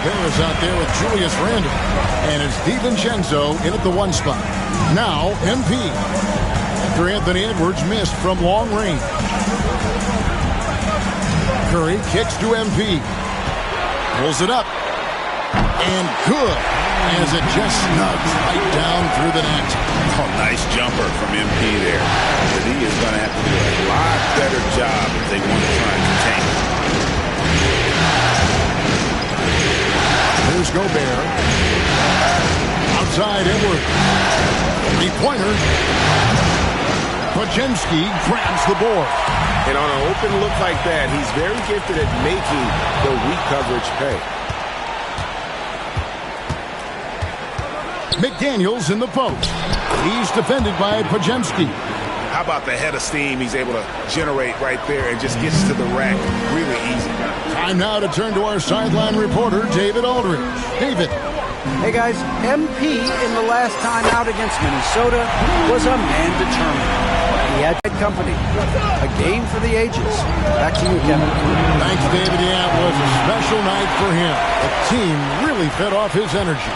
Gobert is out there with Julius Randle. And it's DiVincenzo in at the 1 spot. Now, MP. After Anthony Edwards missed from long range. Curry kicks to MP. Pulls it up. And good. As it just snugs right down through the net. Oh, nice jumper from MP there. But he is going to have to do a lot better job if they want to try and contain him. Here's Gobert. Outside Edwards. 3-pointer. Podziemski grabs the board. And on an open look like that, he's very gifted at making the weak coverage pay. McDaniels in the post. He's defended by Podziemski. How about the head of steam he's able to generate right there and just gets to the rack really easy. Time now to turn to our sideline reporter, David Aldridge. David. Hey, guys. MP in the last time out against Minnesota was a man determined. He had company. A game for the ages. Back to you, Kevin. Thanks, David. Yeah, it was a special night for him. The team really fed off his energy.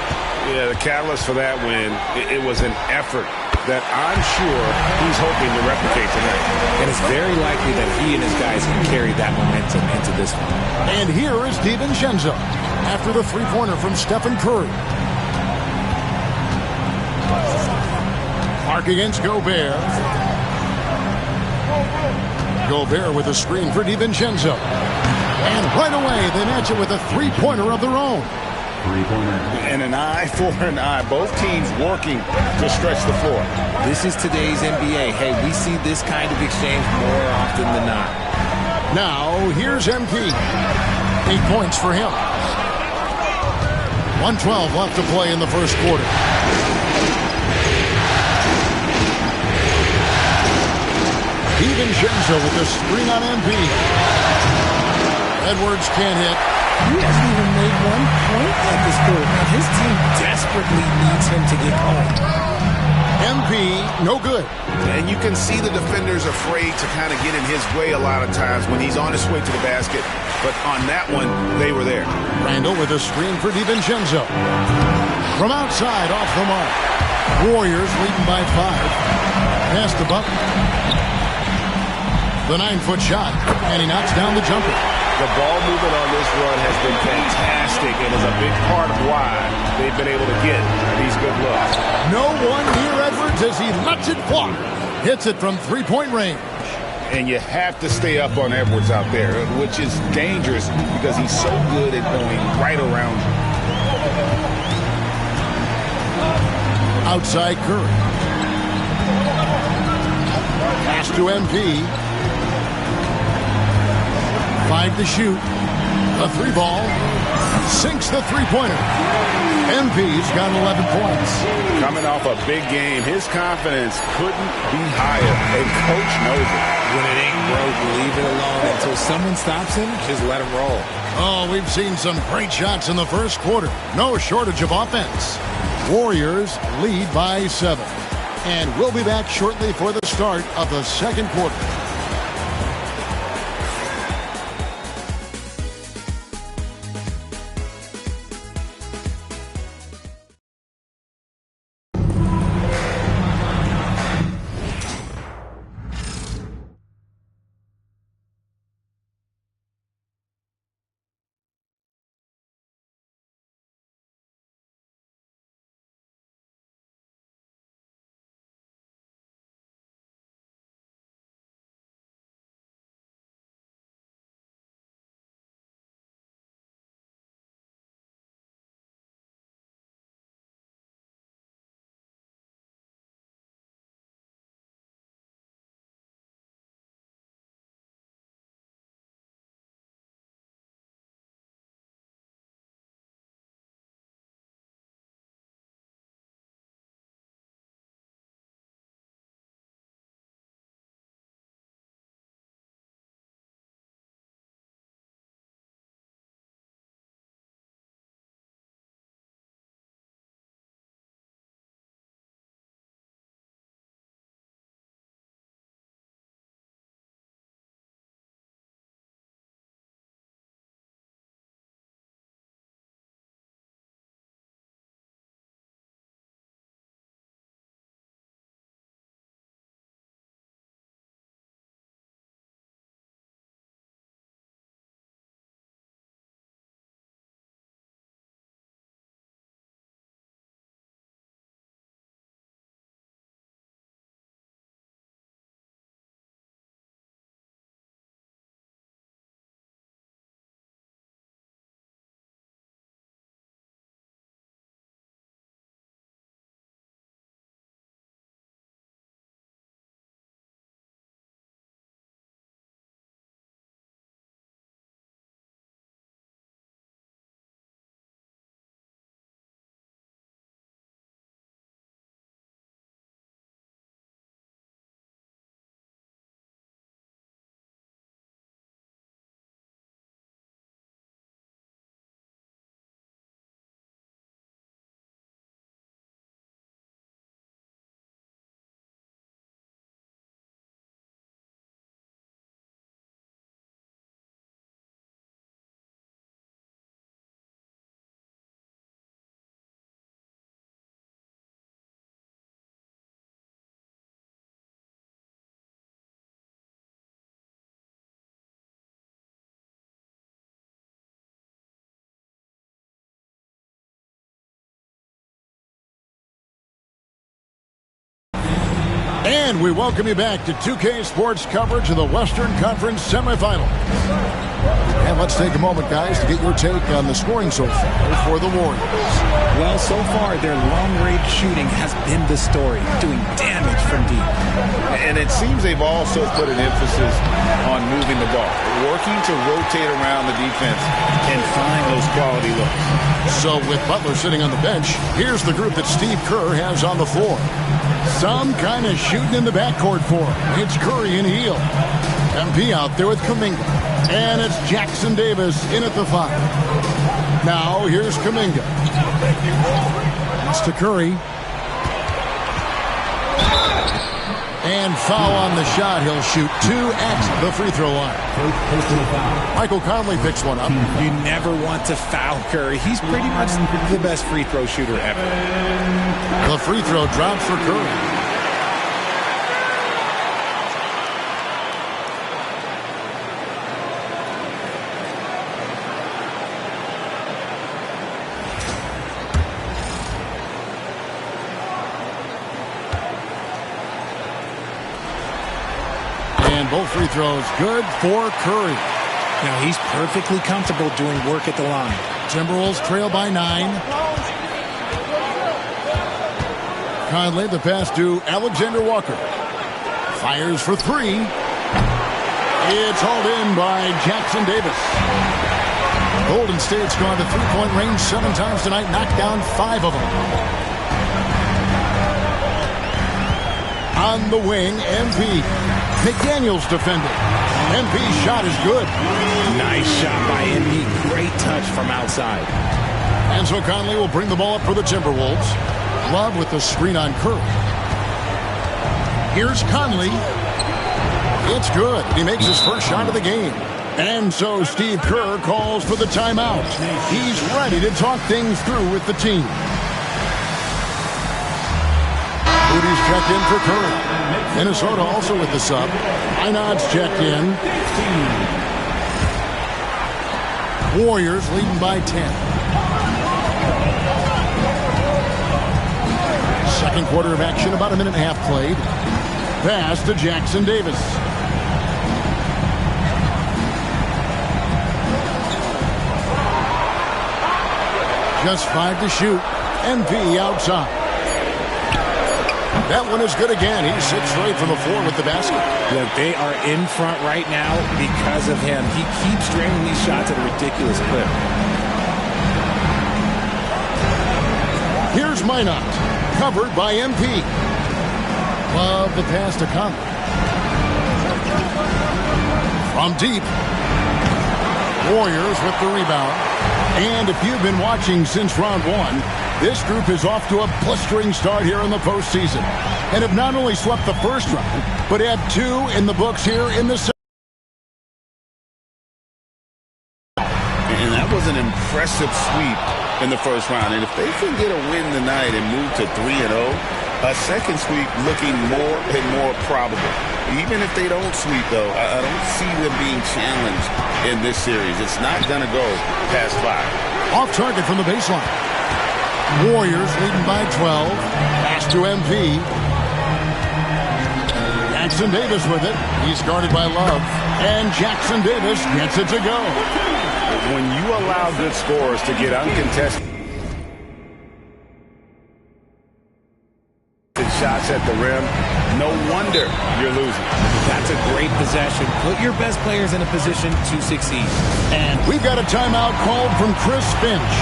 Yeah, the catalyst for that win, it was an effort that I'm sure he's hoping to replicate tonight. And it's very likely that he and his guys can carry that momentum into this one. And here is DiVincenzo after the 3-pointer from Stephen Curry. Mark against Gobert. Gobert with a screen for DiVincenzo. And right away, they match it with a 3-pointer of their own. And an eye for an eye. Both teams working to stretch the floor. This is today's NBA. Hey, we see this kind of exchange more often than not. Now, here's MP. 8 points for him. 1:12 left to play in the first quarter. DiVincenzo with the screen on MP. Edwards can't hit. He hasn't even made 1 point at this point, and his team desperately needs him to get home. MP, no good. And you can see the defenders afraid to kind of get in his way a lot of times when he's on his way to the basket. But on that one, they were there. Randle with a screen for DiVincenzo. From outside, off the mark. Warriors leading by 5. Pass to Butler. The 9-foot shot, and he knocks down the jumper. The ball movement on this run has been fantastic and is a big part of why they've been able to get these good looks. No one near Edwards as he lets it fly. Hits it from 3-point range. And you have to stay up on Edwards out there, which is dangerous because he's so good at going right around you. Outside Curry. Pass to MP. 5 to shoot. A 3-ball. Sinks the 3-pointer. MP's got 11 points. Coming off a big game, his confidence couldn't be higher. And coach knows it. When it ain't broke, leave it alone until someone stops him. Just let him roll. Oh, we've seen some great shots in the first quarter. No shortage of offense. Warriors lead by 7. And we'll be back shortly for the start of the second quarter. And we welcome you back to 2K Sports coverage of the Western Conference semifinals. And let's take a moment, guys, to get your take on the scoring so far for the Warriors. Well, so far, their long-range shooting has been the story, doing damage from deep. And it seems they've also put an emphasis on moving the ball, working to rotate around the defense and find those quality looks. So with Butler sitting on the bench, here's the group that Steve Kerr has on the floor. Some kind of shooting in the backcourt for him. It's Curry and Hield. MP out there with Kuminga. And it's Jackson Davis in at the 5. Now here's Kuminga. It's to Curry. And foul on the shot. He'll shoot 2 at the free throw line. Michael Conley picks one up. You never want to foul Curry. He's pretty much the best free throw shooter ever. The free throw drops for Curry. Both free throws good for Curry. Now he's perfectly comfortable doing work at the line. Timberwolves trail by 9. Conley, the pass to Alexander Walker. Fires for 3. It's hauled in by Jackson Davis. Golden State's gone to three-point range 7 times tonight, knocked down 5 of them. On the wing, MP. McDaniels defending. MP's shot is good. Nice shot by MP. Great touch from outside. And so Conley will bring the ball up for the Timberwolves. Love with the screen on Curry. Here's Conley. It's good. He makes his first shot of the game. And so Steve Kerr calls for the timeout. He's ready to talk things through with the team. Moody's checked in for Curry. Minnesota also with the sub. Einad's checked in. Warriors leading by 10. Second quarter of action, about a minute and a half played. Pass to Jackson Davis. Just 5 to shoot. MP outside. That one is good again. He sits straight from the floor with the basket. Look, they are in front right now because of him. He keeps draining these shots at a ridiculous clip. Here's Minot, covered by MP. Love the pass to Conley. From deep. Warriors with the rebound. And if you've been watching since round 1, this group is off to a blistering start here in the postseason and have not only swept the first round, but have 2 in the books here in the second. And that was an impressive sweep in the first round. And if they can get a win tonight and move to 3-0, a second sweep looking more and more probable. Even if they don't sweep, though, I don't see them being challenged in this series. It's not going to go past 5. Off target from the baseline. Warriors leading by 12. Pass to MP. Jackson Davis with it. He's guarded by Love. And Jackson Davis gets it to go. When you allow good scorers to get uncontested shots at the rim, no wonder you're losing. That's a great possession. Put your best players in a position to succeed. And we've got a timeout called from Chris Finch.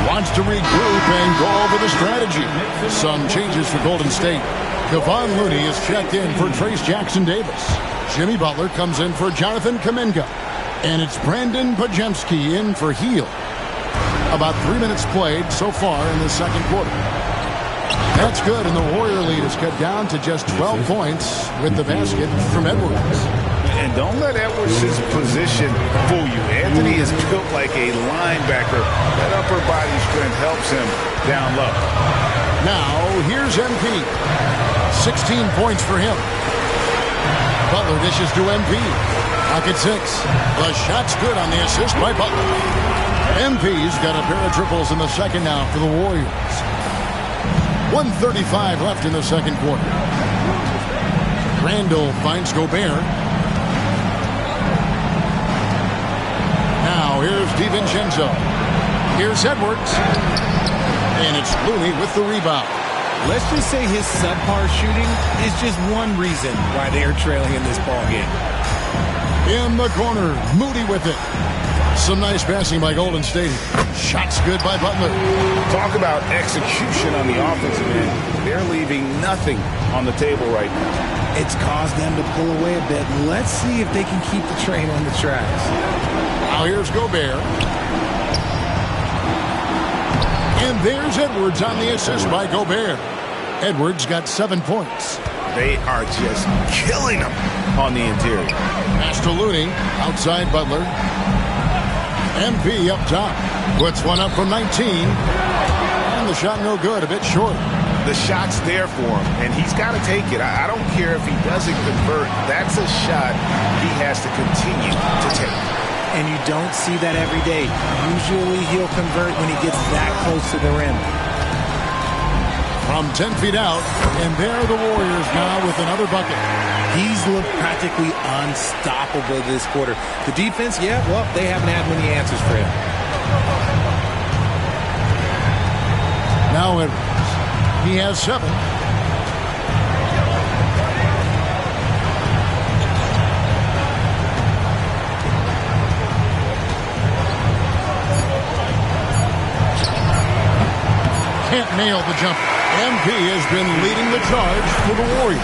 Wants to regroup and go over the strategy. Some changes for Golden State. Kevon Looney is checked in for Trace Jackson Davis. Jimmy Butler comes in for Jonathan Kuminga. And it's Brandon Podziemski in for Hield. About 3 minutes played so far in the second quarter. That's good, and the Warrior lead is cut down to just 12 points with the basket from Edwards. And don't let Edwards' position fool you. Anthony is built like a linebacker. That upper body strength helps him down low. Now, here's MP. 16 points for him. Butler dishes to MP. Pocket 6. The shot's good on the assist by Butler. MP's got a pair of triples in the second now for the Warriors. 1:35 left in the second quarter. Randall finds Gobert. Now here's DiVincenzo. Here's Edwards. And it's Looney with the rebound. Let's just say his subpar shooting is just one reason why they are trailing in this ball game. In the corner, Moody with it. Some nice passing by Golden State. Shots good by Butler. Talk about execution on the offensive end. They're leaving nothing on the table right now. It's caused them to pull away a bit. Let's see if they can keep the train on the tracks. Now here's Gobert. And there's Edwards on the assist by Gobert. Edwards got 7 points. They are just killing them on the interior. Pass to Looney. Outside Butler. MP up top. Puts one up from 19. And the shot no good. A bit short. The shot's there for him, and he's got to take it. I don't care if he doesn't convert. That's a shot he has to continue to take. And you don't see that every day. Usually he'll convert when he gets that close to the rim. From 10 feet out, and there are the Warriors now with another bucket. He's looked practically unstoppable this quarter. The defense, yeah, well, they haven't had many answers for him. Now Edwards. He has 7. Can't nail the jumper. MP has been leading the charge for the Warriors.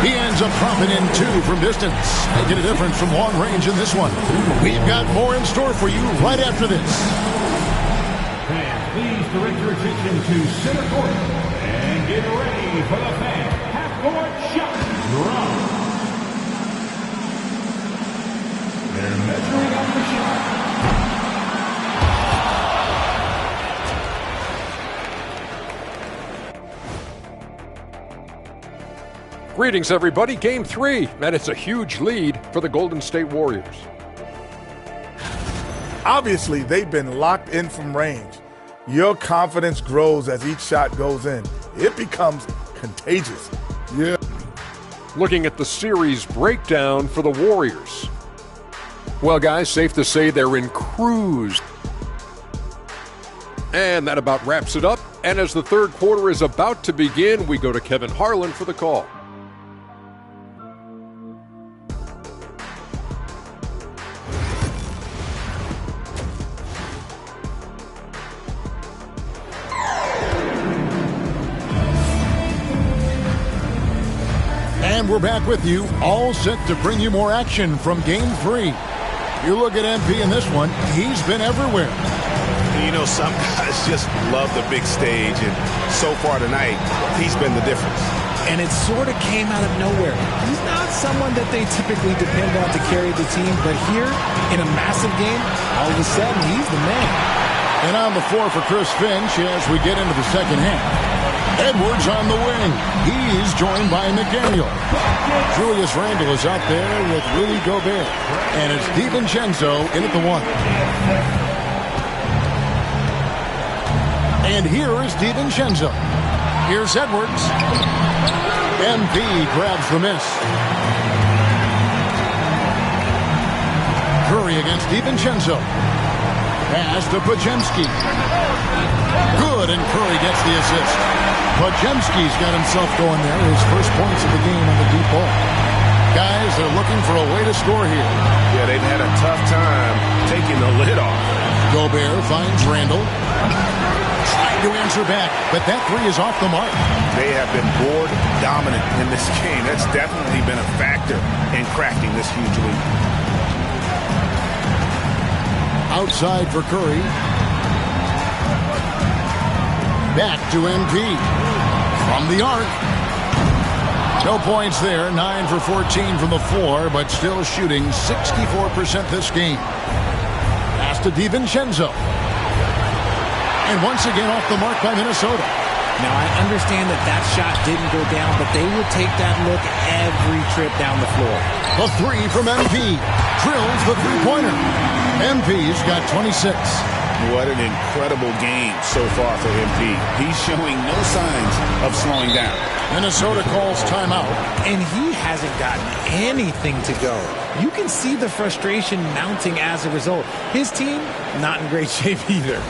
He ends up dropping in 2 from distance, making a difference from long range in this one. We've got more in store for you right after this. Fans, please direct your attention to center court and get ready for the fan half-court shot drop. They're measuring up the shot. Greetings, everybody. Game 3, and it's a huge lead for the Golden State Warriors. Obviously, they've been locked in from range. Your confidence grows as each shot goes in. It becomes contagious. Yeah. Looking at the series breakdown for the Warriors. Well, guys, safe to say they're in cruise. And that about wraps it up. And as the third quarter is about to begin, we go to Kevin Harlan for the call. And we're back with you, all set to bring you more action from Game 3. You look at MP in this one, he's been everywhere. You know, some guys just love the big stage, and so far tonight, he's been the difference. And it sort of came out of nowhere. He's not someone that they typically depend on to carry the team, but here, in a massive game, all of a sudden, he's the man. And on the floor for Chris Finch as we get into the second half. Edwards on the wing. He's joined by McDaniel. Julius Randle is out there with Rudy Gobert. And it's DiVincenzo in at the 1. And here is DiVincenzo. Here's Edwards. MP grabs the miss. Curry against DiVincenzo. Pass to Podziemski. Good, and Curry gets the assist. Podziemski's got himself going there. His first points of the game on the deep ball. Guys, they're looking for a way to score here. Yeah, they've had a tough time taking the lid off. Gobert finds Randall. Trying to answer back, but that 3 is off the mark. They have been board dominant in this game. That's definitely been a factor in cracking this huge lead. Outside for Curry. Back to MP. From the arc. No points there. 9 for 14 from the floor, but still shooting 64% this game. Pass to DiVincenzo. And once again off the mark by Minnesota. Now, I understand that shot didn't go down, but they will take that look every trip down the floor. The 3 from MP. Drills the three-pointer. MP's got 26. What an incredible game so far for MP. He's showing no signs of slowing down. Minnesota calls timeout. And he hasn't gotten anything to go. You can see the frustration mounting as a result. His team, not in great shape either.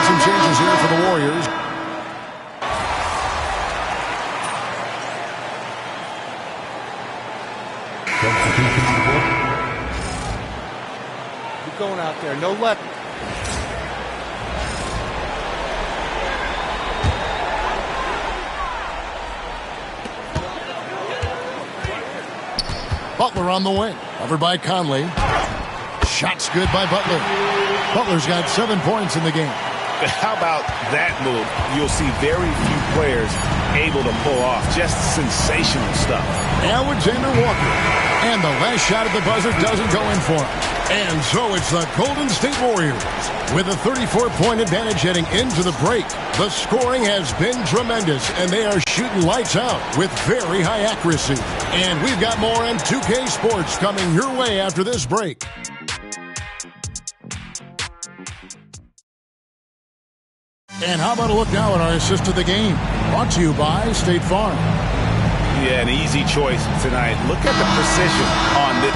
Some changes here for the Warriors. Keep going out there. No left. Butler on the wing. Covered by Conley. Shots good by Butler. Butler's got 7 points in the game. How about that move? You'll see very few players able to pull off. Just sensational stuff. Alexander Walker. And the last shot at the buzzer doesn't go in for him. And so it's the Golden State Warriors with a 34-point advantage heading into the break. The scoring has been tremendous, and they are shooting lights out with very high accuracy. And we've got more on 2K Sports coming your way after this break. And how about a look now at our assist of the game? Brought to you by State Farm. Yeah, an easy choice tonight. Look at the precision on this.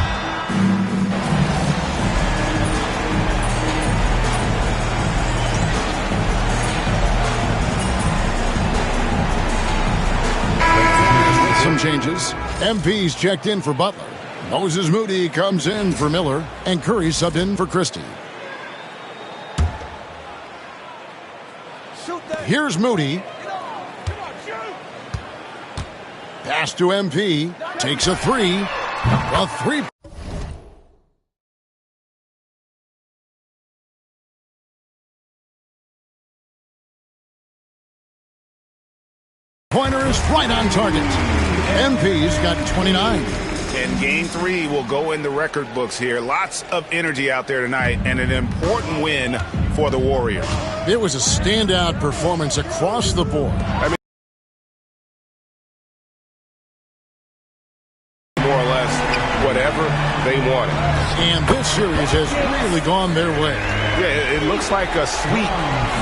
Some changes. MP's checked in for Butler. Moses Moody comes in for Miller. And Curry subbed in for Christie. Here's Moody. Pass to MP. Takes a three. A three. Pointer is right on target. MP's got 29. And game 3 will go in the record books here. Lots of energy out there tonight and an important win for the Warriors. It was a standout performance across the board. I mean, more or less whatever they wanted. And this series has really gone their way. Yeah, it looks like a sweep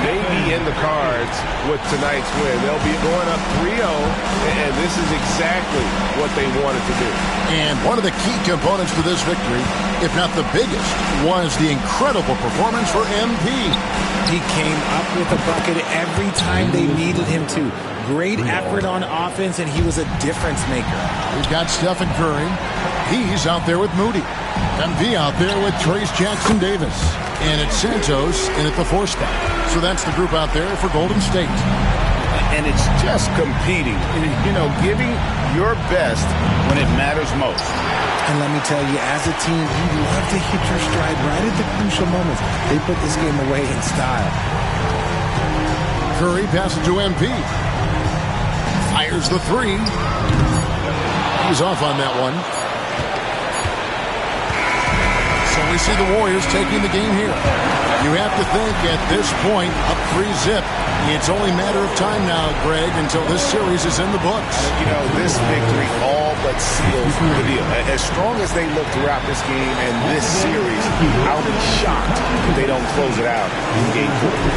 may be in the cards with tonight's win. They'll be going up 3-0, and this is exactly what they wanted to do. And one of the key components to this victory, if not the biggest, was the incredible performance for MP. He came up with a bucket every time they needed him to. Great effort on offense, and he was a difference maker. We've got Stephen Curry. He's out there with Moody. MP out there with Trace Jackson-Davis. And it's Santos in at the 4 spot. So that's the group out there for Golden State. And it's just competing, you know, giving your best when it matters most. And let me tell you, as a team, you love to hit your stride right at the crucial moments. They put this game away in style. Curry passes to MP. Fires the 3. He's off on that one. So we see the Warriors taking the game here. You have to think at this point, up 3-zip, it's only a matter of time now, Greg, until this series is in the books. You know, this victory all but seals the deal. As strong as they look throughout this game and this series, I'll be shocked if they don't close it out in game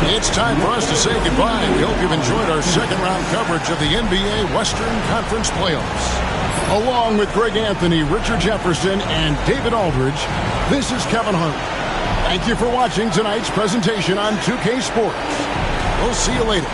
4. It's time for us to say goodbye. We hope you've enjoyed our second-round coverage of the NBA Western Conference Playoffs. Along with Greg Anthony, Richard Jefferson, and David Aldridge, this is Kevin Hunt. Thank you for watching tonight's presentation on 2K Sports. We'll see you later.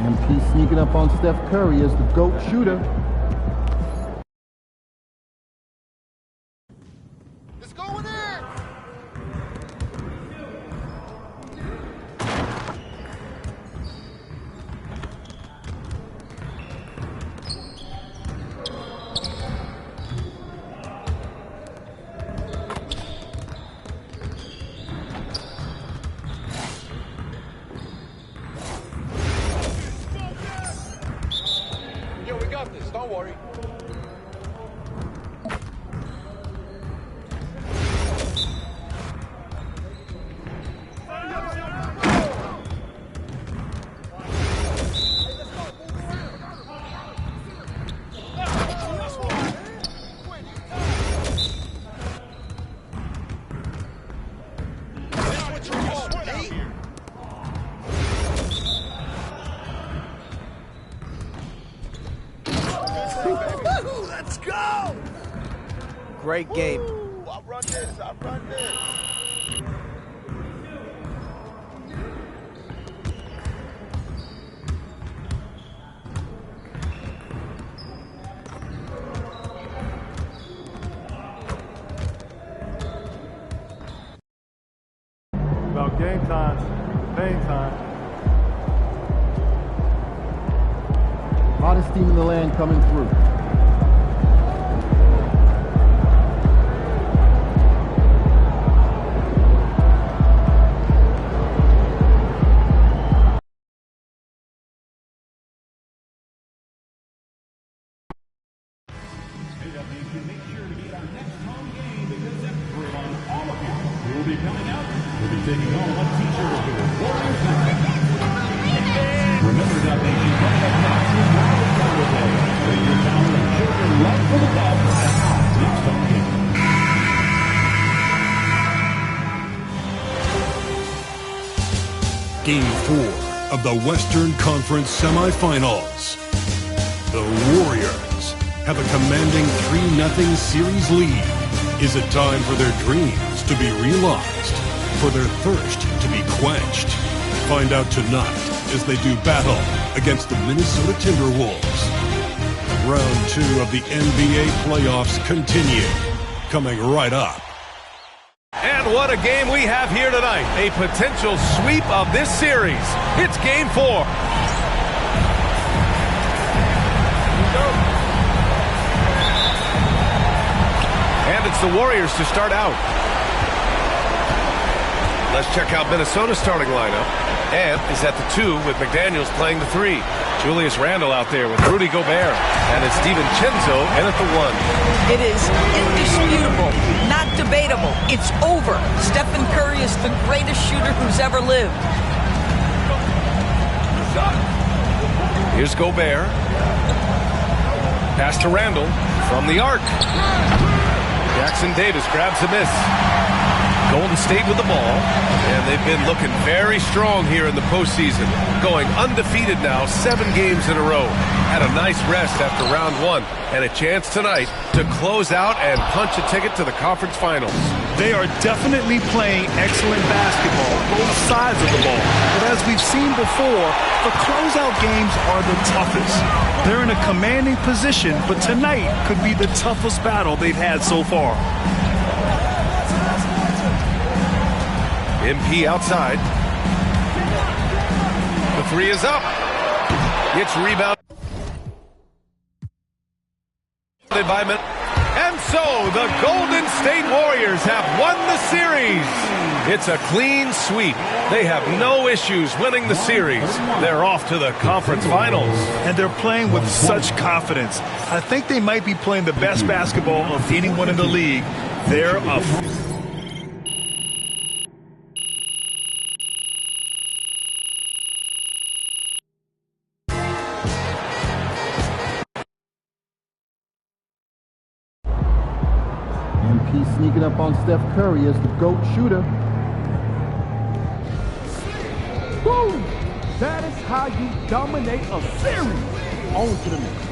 MP sneaking up on Steph Curry as the GOAT shooter. Let's go in there! Don't worry. Let's go! Great game. I run this. About game time, main time. Hottest team in the land coming through. Make sure to get our next home game because everyone, all of you, who will be coming out, will be taking home a t-shirt of the Warriors. Remember, Nation, coming up next is Rally Saturday. Bring your town and children right for the ball at our next home game. Game 4 of the Western Conference Semifinals. The Warriors have a commanding 3-0 series lead. Is it time for their dreams to be realized? For their thirst to be quenched? Find out tonight as they do battle against the Minnesota Timberwolves. Round 2 of the NBA playoffs continue. Coming right up. And what a game we have here tonight. A potential sweep of this series. It's game 4. And it's the Warriors to start out. Let's check out Minnesota's starting lineup. Ant is at the 2 with McDaniels playing the 3. Julius Randle out there with Rudy Gobert. And it's DiVincenzo in at the 1. It is indisputable, not debatable. It's over. Stephen Curry is the greatest shooter who's ever lived. Here's Gobert. Pass to Randle from the arc. Jackson Davis grabs a miss. Golden State with the ball, and they've been looking very strong here in the postseason, going undefeated now 7 games in a row. Had a nice rest after round 1, and a chance tonight to close out and punch a ticket to the conference finals. They are definitely playing excellent basketball, both sides of the ball. But as we've seen before, the closeout games are the toughest. They're in a commanding position, but tonight could be the toughest battle they've had so far. MP outside. The 3 is up. It's rebounded by Mint and so the Golden State Warriors have won the series. It's a clean sweep. They have no issues winning the series. They're off to the conference finals. And they're playing with such confidence. I think they might be playing the best basketball of anyone in the league. They're up. MP sneaking up on Steph Curry as the GOAT shooter. Boom! That is how you dominate a series. On to the next.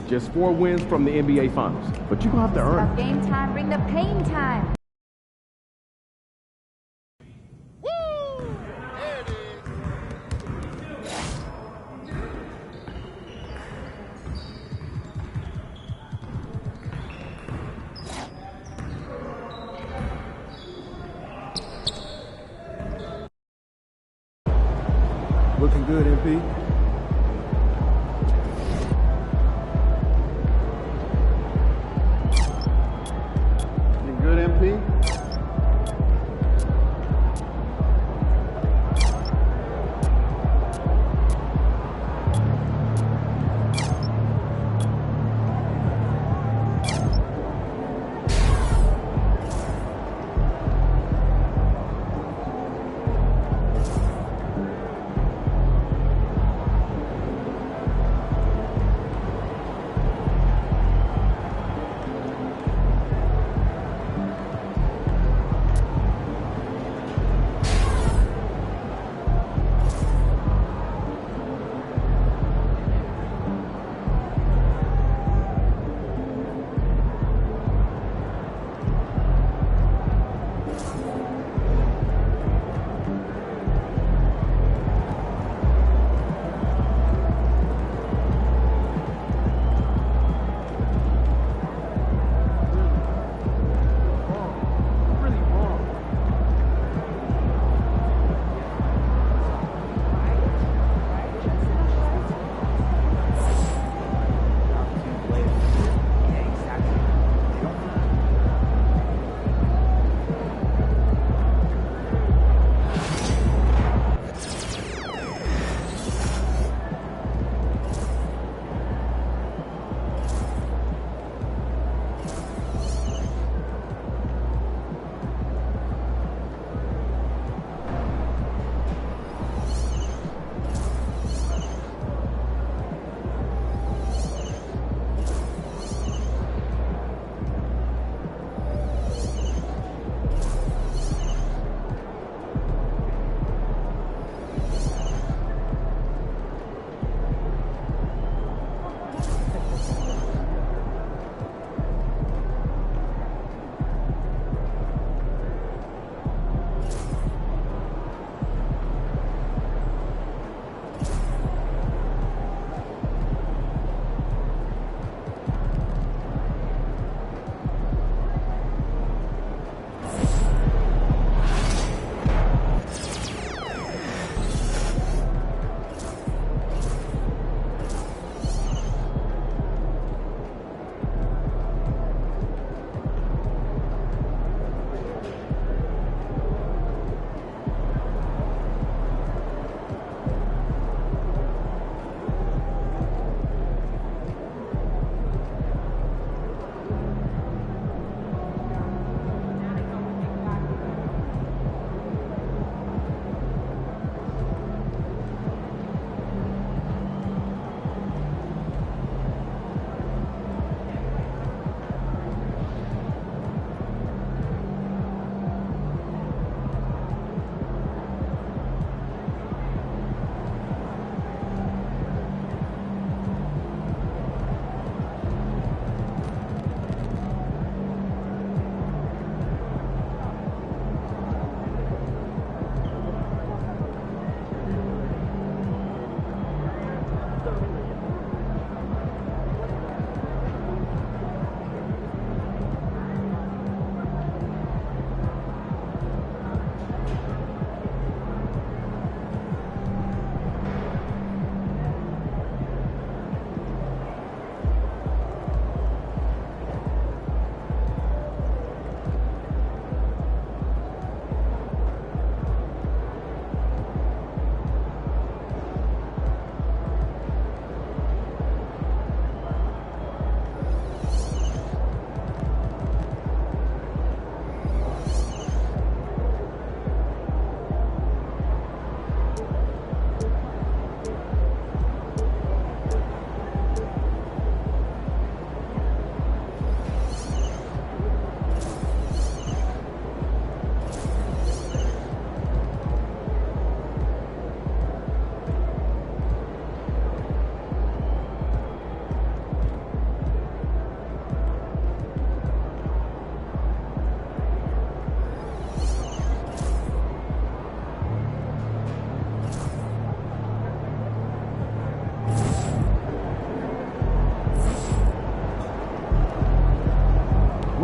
Just 4 wins from the NBA Finals, but you're going to have to earn it. Game time, bring the pain time. Looking good, MP. Good, MP.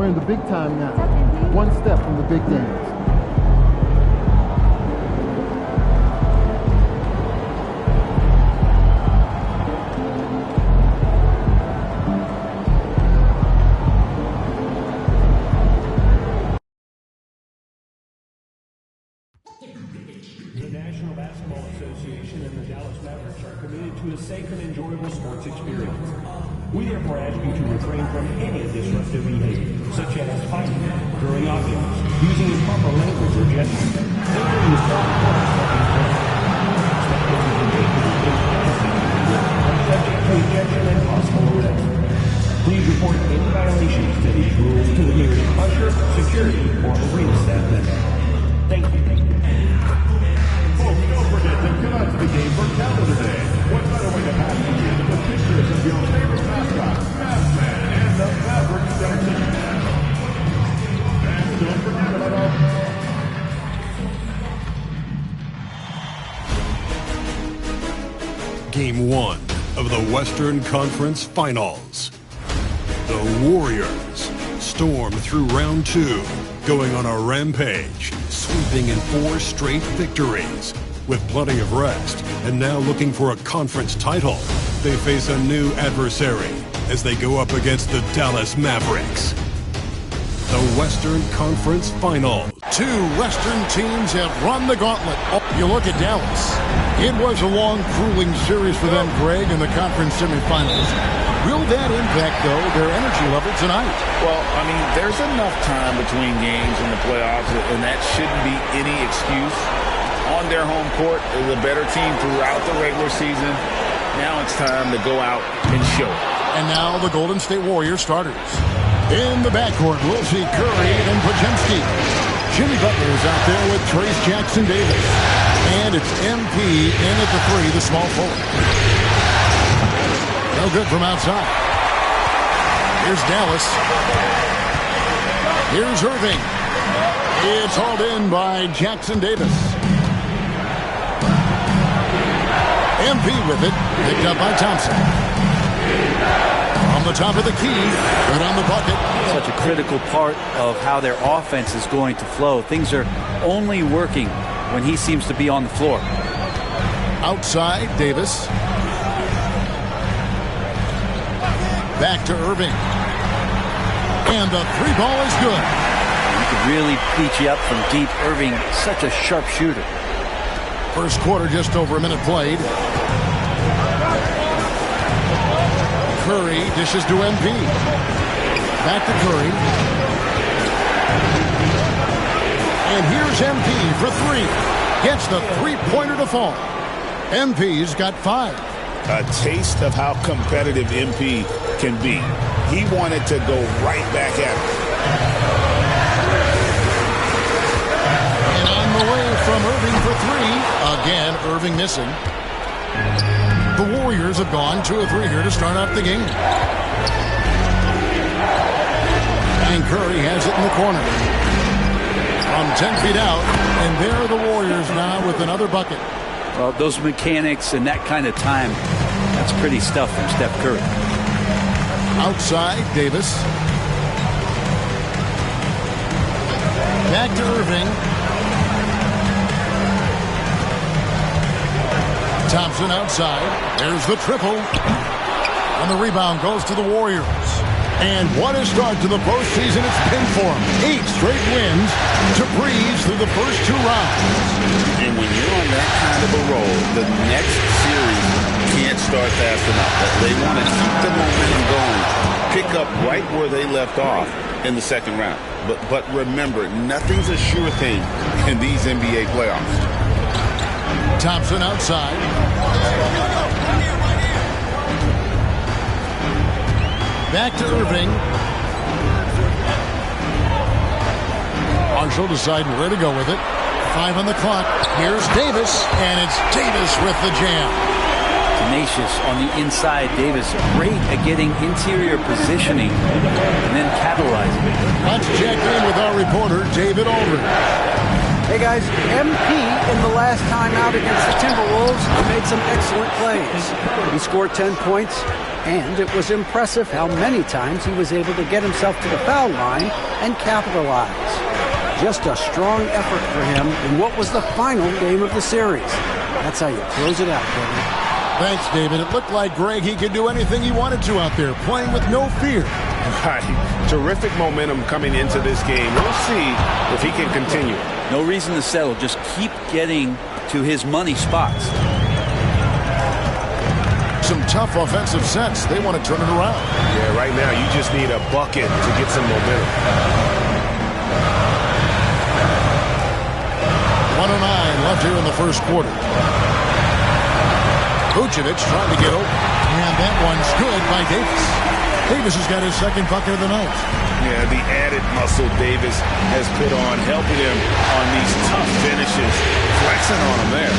in the big time now. One step from the big dance. The National Basketball Association and the Dallas Mavericks are committed to a safe and enjoyable sports experience. We therefore ask you to refrain from any disruptive behavior, such as fighting, throwing objects, using improper language or gestures, entering the subject to ejection and possible arrest. Please report any violations to these rules to the nearest usher, security, or arena staff member. Thank you. Don't forget to come out to the game for Calendar Day. What better way to pass the year than with pictures of your favorite mascots, Batman and the Mavericks dancing. And don't forget about our... Game 1 of the Western Conference Finals. The Warriors storm through round 2, going on a rampage, sweeping in 4 straight victories. With plenty of rest, and now looking for a conference title, they face a new adversary as they go up against the Dallas Mavericks. The Western Conference Finals. 2 Western teams have run the gauntlet. You look at Dallas. It was a long, grueling series for them, Greg, in the conference semifinals. Will that impact, though, their energy level tonight? Well, I mean, there's enough time between games in the playoffs, and that shouldn't be any excuse. On their home court, they're the better team throughout the regular season. Now it's time to go out and show it. And now the Golden State Warriors starters. In the backcourt, we'll see Curry and Podziemski. Jimmy Butler is out there with Trace Jackson-Davis. And it's MP in at the 3, the small forward. No good from outside. Here's Dallas. Here's Irving. It's hauled in by Jackson-Davis. MP with it, picked up by Thompson. On the top of the key, good on the bucket. Such a critical part of how their offense is going to flow. Things are only working when he seems to be on the floor. Outside, Davis. Back to Irving. And the 3 ball is good. He could really beat you up from deep. Irving, such a sharp shooter. First quarter, just over a minute played. Curry dishes to MP. Back to Curry. And here's MP for 3. Gets the 3-pointer to fall. MP's got 5. A taste of how competitive MP can be. He wanted to go right back at it. And on the way from Irving for 3. Again, Irving missing. The Warriors have gone 2 of 3 here to start out the game. And Curry has it in the corner. From 10 feet out, and there are the Warriors now with another bucket. Well, those mechanics and that kind of time, that's pretty stuff from Steph Curry. Outside, Davis. Back to Irving. Thompson outside. There's the triple. And the rebound goes to the Warriors. And what a start to the postseason it's been for them. 8 straight wins to breeze through the first 2 rounds. And when you're on that kind of a roll, the next series can't start fast enough. They want to keep the momentum going, pick up right where they left off in the second round. But remember, nothing's a sure thing in these NBA playoffs. Thompson outside. Back to Irving. Marshall deciding where to go with it. 5 on the clock. Here's Davis, and it's Davis with the jam. Tenacious on the inside. Davis great at getting interior positioning and then capitalizing. Let's check in with our reporter, David Aldridge. Hey guys, MP in the last time out against the Timberwolves made some excellent plays. He scored 10 points, and it was impressive how many times he was able to get himself to the foul line and capitalize. Just a strong effort for him in what was the final game of the series. That's how you close it out, David. Thanks, David. It looked like Greg, he could do anything he wanted to out there, playing with no fear. Right. Terrific momentum coming into this game. We'll see if he can continue. No reason to settle. Just keep getting to his money spots. Some tough offensive sets. They want to turn it around. Yeah, right now you just need a bucket to get some momentum. 1:09 left here in the first quarter. Vucevic trying to get open. And that one's good by Davis. Davis has got his second bucket of the night. Yeah, the added muscle Davis has put on, helping him on these tough finishes. Flexing on him there.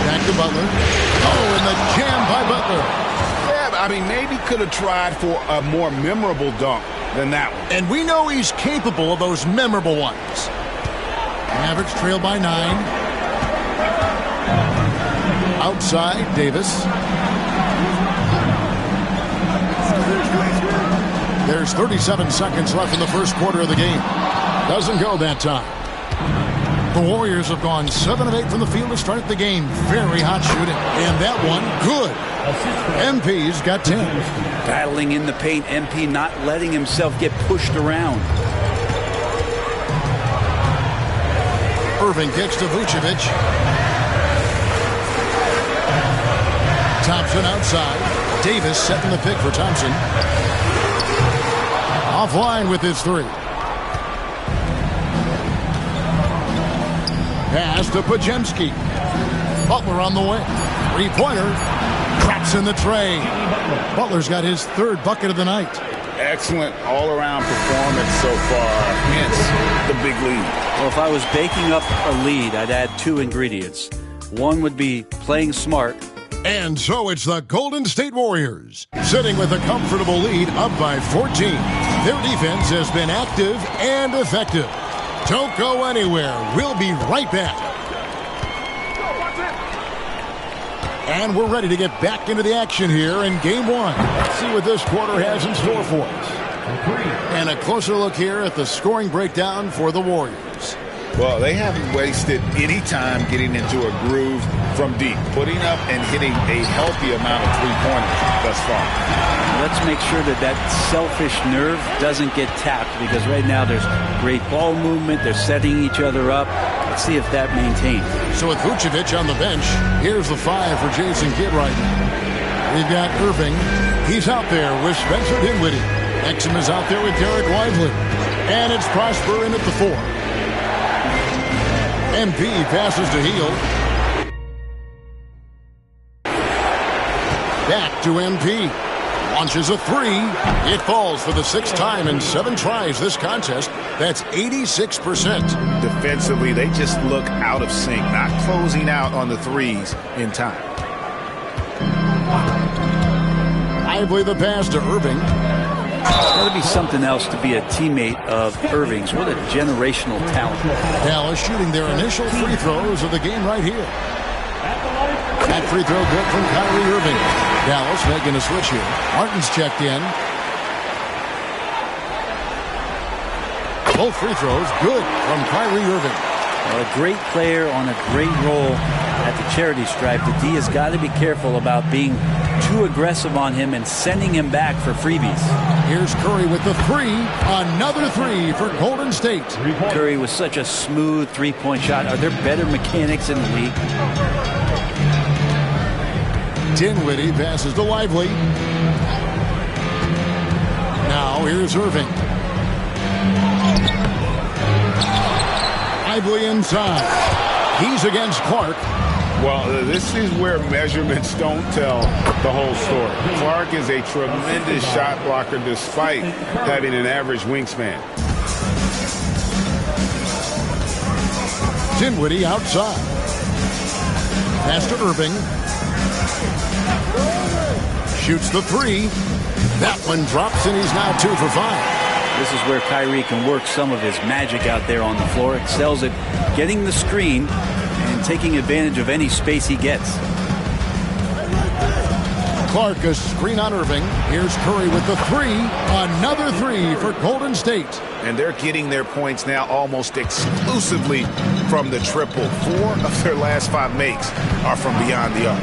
Back to Butler. Oh, and the jam by Butler. Yeah, I mean, maybe could have tried for a more memorable dunk than that one. And we know he's capable of those memorable ones. Mavericks trail by 9. Outside, Davis. There's 37 seconds left in the first quarter of the game. Doesn't go that time. The Warriors have gone 7 of 8 from the field to start the game. Very hot shooting. And that one, good. MP's got 10. Battling in the paint, MP not letting himself get pushed around. Irving kicks to Vucevic. Thompson outside. Davis setting the pick for Thompson. Offline with his three. Pass to Pajemski. Butler on the way. Three-pointer. Drops in the tray. Butler's got his third bucket of the night. Excellent all-around performance so far. Hence the big lead. Well, if I was baking up a lead, I'd add 2 ingredients. One would be playing smart. And so it's the Golden State Warriors, sitting with a comfortable lead up by 14. Their defense has been active and effective. Don't go anywhere. We'll be right back. And we're ready to get back into the action here in Game 1. Let's see what this quarter has in store for us. And a closer look here at the scoring breakdown for the Warriors. Well, they haven't wasted any time getting into a groove from deep, putting up and hitting a healthy amount of three-pointers thus far. Let's make sure that that selfish nerve doesn't get tapped, because right now there's great ball movement. They're setting each other up. Let's see if that maintains. So with Vucevic on the bench, here's the 5 for Jason Kidd right now. We've got Irving. He's out there with Spencer Dinwiddie. Exum is out there with Derek Lively. And it's Prosper in at the 4. MP passes to Heel. Back to MP. Launches a 3. It falls for the 6th time in 7 tries this contest. That's 86%. Defensively, they just look out of sync, not closing out on the threes in time. Lively the pass to Irving. It's got to be something else to be a teammate of Irving's. What a generational talent. Dallas shooting their initial free throws of the game right here. That free throw good from Kyrie Irving. Dallas making a switch here. Martin's checked in. Both free throws good from Kyrie Irving. Well, a great player on a great role at the charity stripe. The D has got to be careful about being too aggressive on him and sending him back for freebies. Here's Curry with the 3. Another 3 for Golden State. Curry with such a smooth three-point shot. Are there better mechanics in the league? Dinwiddie passes to Lively. Now here's Irving. Lively inside. He's against Clark. Well, this is where measurements don't tell the whole story. Clark is a tremendous shot blocker despite having an average wingspan. Dinwiddie outside. Pass to Irving. Shoots the 3. That one drops, and he's now 2 for 5. This is where Kyrie can work some of his magic out there on the floor. Excels at getting the screen and taking advantage of any space he gets. Clark, a screen on Irving. Here's Curry with the three. Another three for Golden State. And they're getting their points now almost exclusively from the triple. 4 of their last 5 makes are from beyond the arc.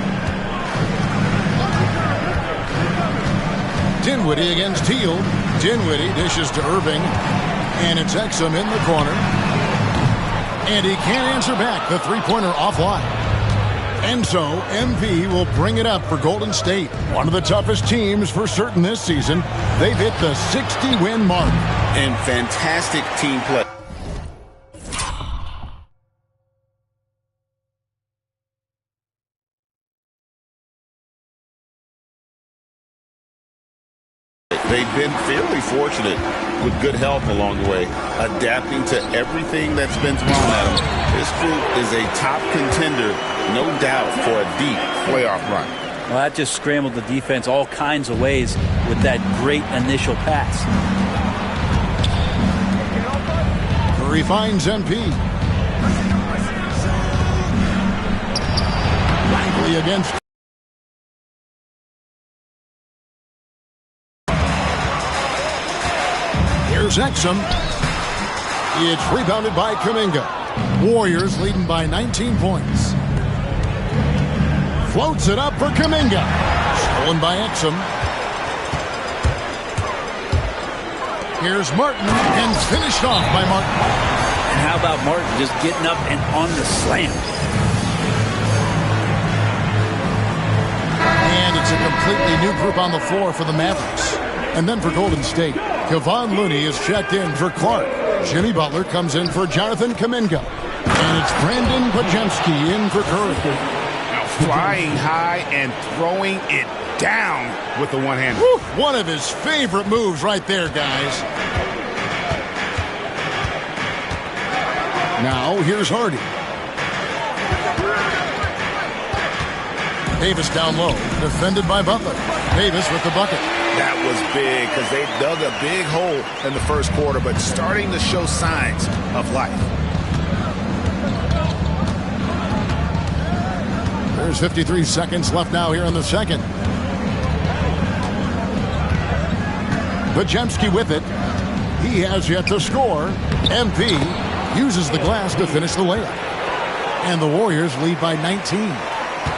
Dinwiddie against Teal. Dinwiddie dishes to Irving. And it's Exum in the corner. And he can't answer back. The three-pointer offline. And so, MP will bring it up for Golden State. One of the toughest teams for certain this season. They've hit the 60-win mark. And fantastic team play. They've been fairly fortunate with good help along the way, adapting to everything that's been thrown at them. This group is a top contender, no doubt, for a deep playoff run. Well, that just scrambled the defense all kinds of ways with that great initial pass. Curry finds MP. Langley against. Here's Exum. It's rebounded by Kuminga. Warriors leading by 19 points. Floats it up for Kuminga. Stolen by Exum. Here's Martin and finished off by Martin. And how about Martin just getting up and on the slam? And it's a completely new group on the floor for the Mavericks. And then for Golden State, Kevon Looney is checked in for Clark. Jimmy Butler comes in for Jonathan Kuminga. And it's Brandon Podziemski in for Curry. Now flying high and throwing it down with the one-hander. One of his favorite moves right there, guys. Now, here's Hardy. Davis down low, defended by Butler. Davis with the bucket. That was big because they dug a big hole in the first quarter, but starting to show signs of life. There's 53 seconds left now here in the second. Podziemski with it. He has yet to score. MP uses the glass to finish the layup. And the Warriors lead by 19.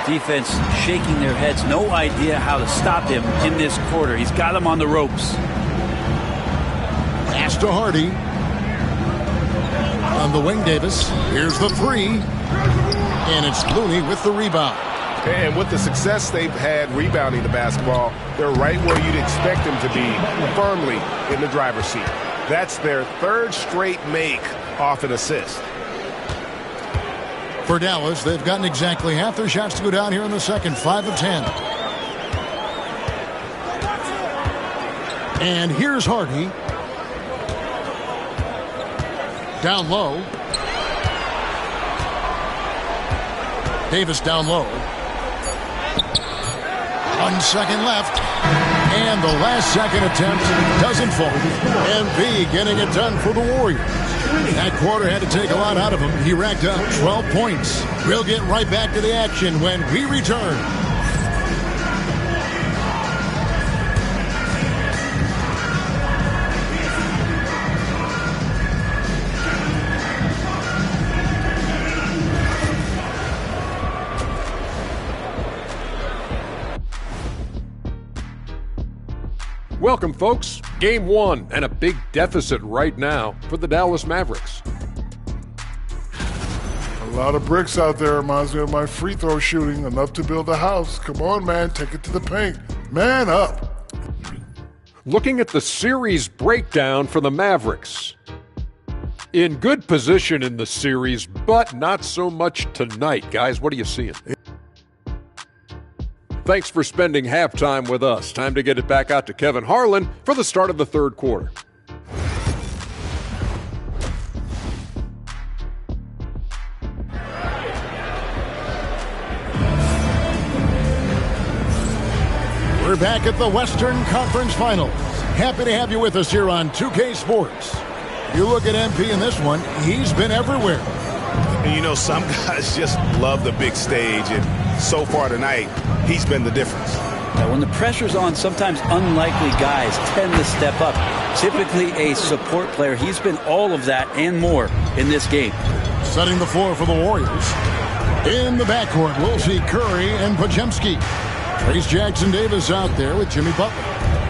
Defense shaking their heads. No idea how to stop him in this quarter. He's got him on the ropes. Pass to Hardy. On the wing, Davis. Here's the three. And it's Looney with the rebound. And with the success they've had rebounding the basketball, they're right where you'd expect them to be, firmly in the driver's seat. That's their third straight make off an assist. For Dallas, they've gotten exactly half their shots to go down here in the second, 5 of 10. And here's Hardy. Down low. Davis down low. 1 second left. And the last second attempt doesn't fall. MP getting it done for the Warriors. That quarter had to take a lot out of him. He racked up 12 points. We'll get right back to the action when we return. Welcome, folks. Game 1 and a big deficit right now for the Dallas Mavericks. A lot of bricks out there. Reminds me of my free throw shooting. Enough to build a house. Come on, man. Take it to the paint. Man up. Looking at the series breakdown for the Mavericks. In good position in the series, but not so much tonight. Guys, what are you seeing? Thanks for spending halftime with us. Time to get it back out to Kevin Harlan for the start of the third quarter. We're back at the Western Conference Finals. Happy to have you with us here on 2K Sports. You look at MP in this one, he's been everywhere. And you know, some guys just love the big stage, and so far tonight, he's been the difference. When the pressure's on, sometimes unlikely guys tend to step up. Typically a support player. He's been all of that and more in this game. Setting the floor for the Warriors. In the backcourt, we'll see Curry and Podziemski. Trace Jackson-Davis out there with Jimmy Butler.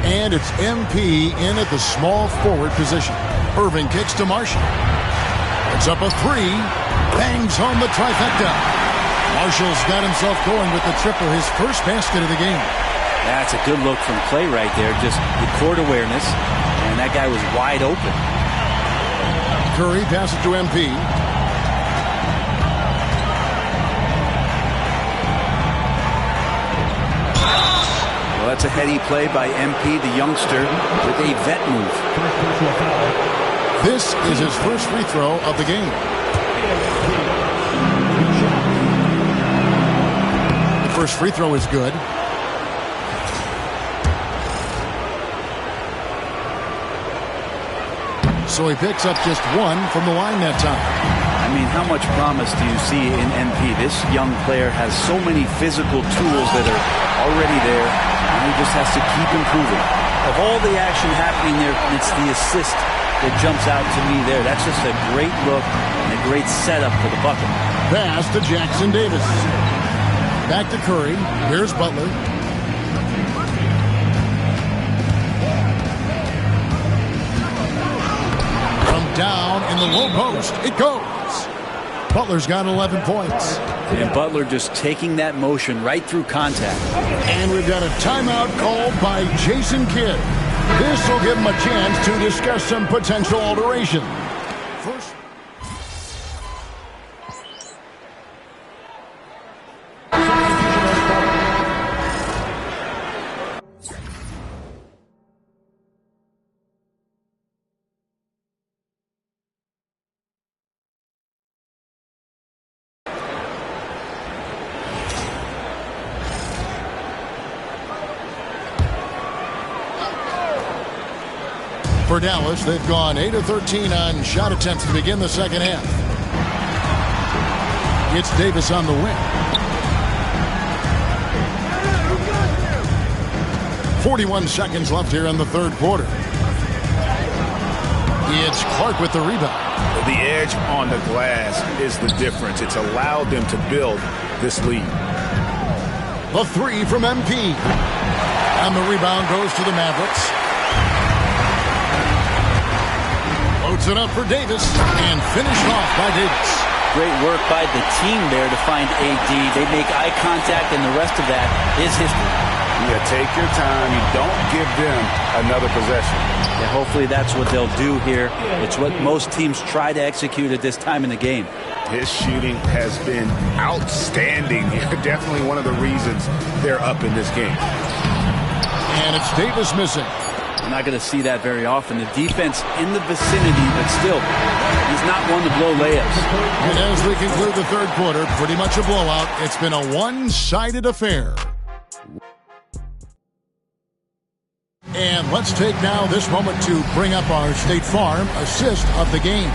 And it's MP in at the small forward position. Irving kicks to Marshall. It's up a three. Bangs home the trifecta. Marshall's got himself going with the triple, his first basket of the game. That's a good look from Clay right there. Just the court awareness. And that guy was wide open. Curry passes to MP. Well, that's a heady play by MP, the youngster, with a vet move. This is his first free throw of the game. The first free throw is good. So he picks up just one from the line that time. I mean, how much promise do you see in MP? This young player has so many physical tools that are already there, and he just has to keep improving. Of all the action happening there, it's the assist that jumps out to me there. That's just a great look and a great setup for the bucket. Pass to Jackson-Davis. Back to Curry. Here's Butler. Down in the low post. It goes. Butler's got 11 points. And Butler just taking that motion right through contact. And we've got a timeout called by Jason Kidd. This will give him a chance to discuss some potential alteration. First. For Dallas, they've gone 8 of 13 on shot attempts to begin the second half. It's Davis on the wing. 41 seconds left here in the third quarter. It's Clark with the rebound. The edge on the glass is the difference. It's allowed them to build this lead. The three from MP. And the rebound goes to the Mavericks. Loads it up for Davis and finished off by Davis. Great work by the team there to find AD. They make eye contact, and the rest of that is history. Yeah, take your time. You don't give them another possession. Yeah, hopefully that's what they'll do here. It's what most teams try to execute at this time in the game. His shooting has been outstanding. Definitely one of the reasons they're up in this game. And it's Davis missing. We're not going to see that very often. The defense in the vicinity, but still, he's not one to blow layups. And as we conclude the third quarter, pretty much a blowout. It's been a one-sided affair. And let's take now this moment to bring up our State Farm assist of the game.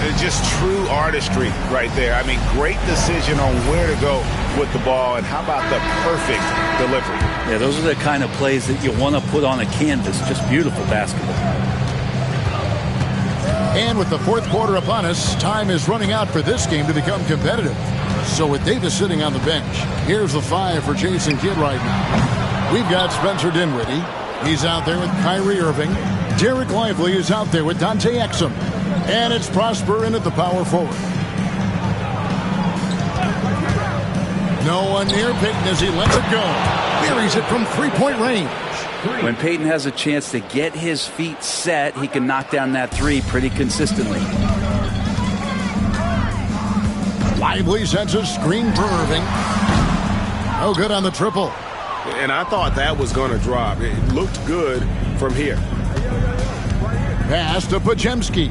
It's just true artistry right there. I mean, great decision on where to go with the ball, and how about the perfect delivery? Yeah, those are the kind of plays that you want to put on a canvas. Just beautiful basketball. And with the fourth quarter upon us, time is running out for this game to become competitive. So with Davis sitting on the bench, here's the five for Jason Kidd right now. We've got Spencer Dinwiddie. He's out there with Kyrie Irving. Derek Lively is out there with Dante Exum. And it's Prosper in at the power forward. No one near Payton as he lets it go. Buries it from three-point range. When Payton has a chance to get his feet set, he can knock down that three pretty consistently. Lively sends a screen for Irving. No good on the triple. And I thought that was going to drop. It looked good from here. Pass to Podziemski.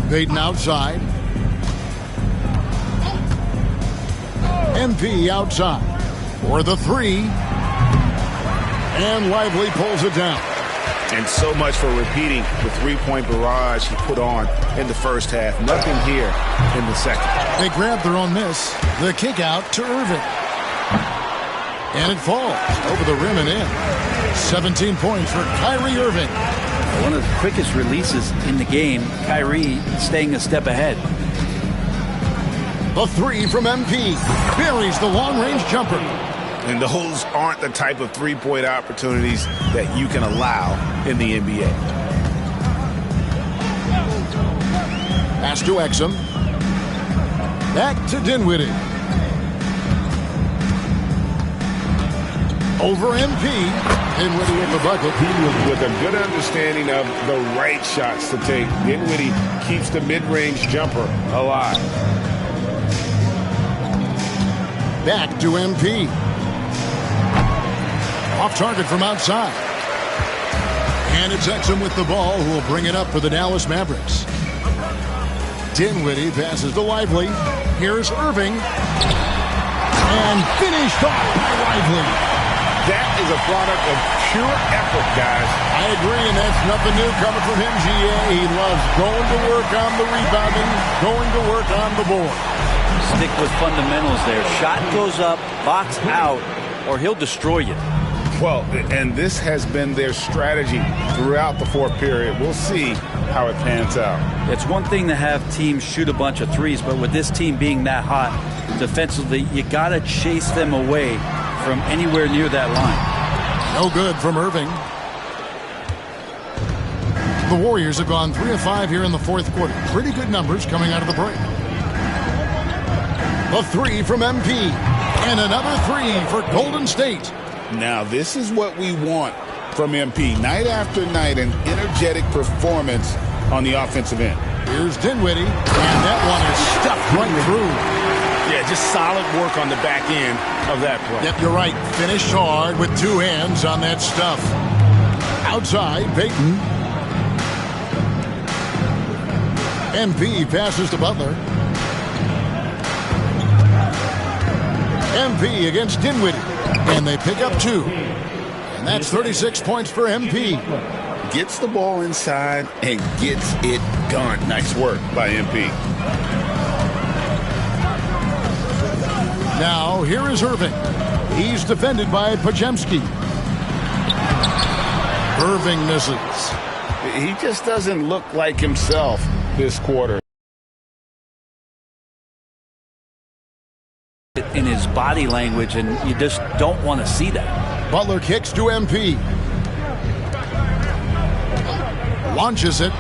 Payton outside. MP outside for the three. And Lively pulls it down. And so much for repeating the three-point barrage he put on in the first half. Nothing here in the second. They grab their own miss. The kick out to Irving. And it falls over the rim and in. 17 points for Kyrie Irving. One of the quickest releases in the game. Kyrie staying a step ahead. The three from MP. Buries the long-range jumper. And those aren't the type of three-point opportunities that you can allow in the NBA. Pass to Exum. Back to Dinwiddie. Over MP. Dinwiddie with the bucket. With a good understanding of the right shots to take, Dinwiddie keeps the mid-range jumper alive. Back to MP. Off target from outside. And it's Exum with the ball, who will bring it up for the Dallas Mavericks. Dinwiddie passes to Lively. Here's Irving. And finished off by Lively. That is a product of pure effort, guys. I agree, and that's nothing new coming from him, GA. He loves going to work on the rebounding, going to work on the board. Stick with fundamentals there. Shot goes up, box out, or he'll destroy you. Well, and this has been their strategy throughout the fourth period. We'll see how it pans out. It's one thing to have teams shoot a bunch of threes, but with this team being that hot defensively, you got to chase them away from anywhere near that line. No good from Irving. The Warriors have gone 3 of 5 here in the fourth quarter. Pretty good numbers coming out of the break. A three from MP. And another three for Golden State. Now, this is what we want from MP. Night after night, an energetic performance on the offensive end. Here's Dinwiddie, and that one is stuffed right through. Yeah, just solid work on the back end of that play. Yep, you're right. Finished hard with two hands on that stuff. Outside, Payton. MP passes to Butler. MP against Dinwiddie. And they pick up two. And that's 36 points for MP. Gets the ball inside and gets it done. Nice work by MP. Now, here is Irving. He's defended by Pajemski. Irving misses. He just doesn't look like himself this quarter. In his body language, and you just don't want to see that. Butler kicks to MP. Launches it.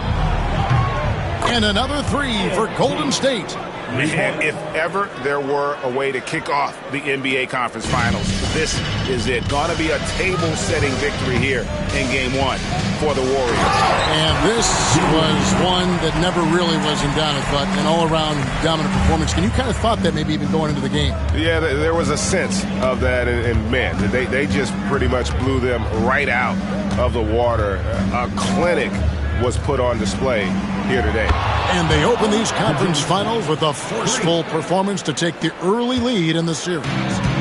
And another three for Golden State. Man, if ever there were a way to kick off the NBA Conference Finals, this is it. Gonna be a table-setting victory here in Game 1 for the Warriors. And this was one that never really was in doubt, but an all-around dominant performance. And you kind of thought that maybe even going into the game. Yeah, there was a sense of that, and man, they just pretty much blew them right out of the water. A clinic was put on display here today. And they open these conference finals with a forceful performance to take the early lead in the series.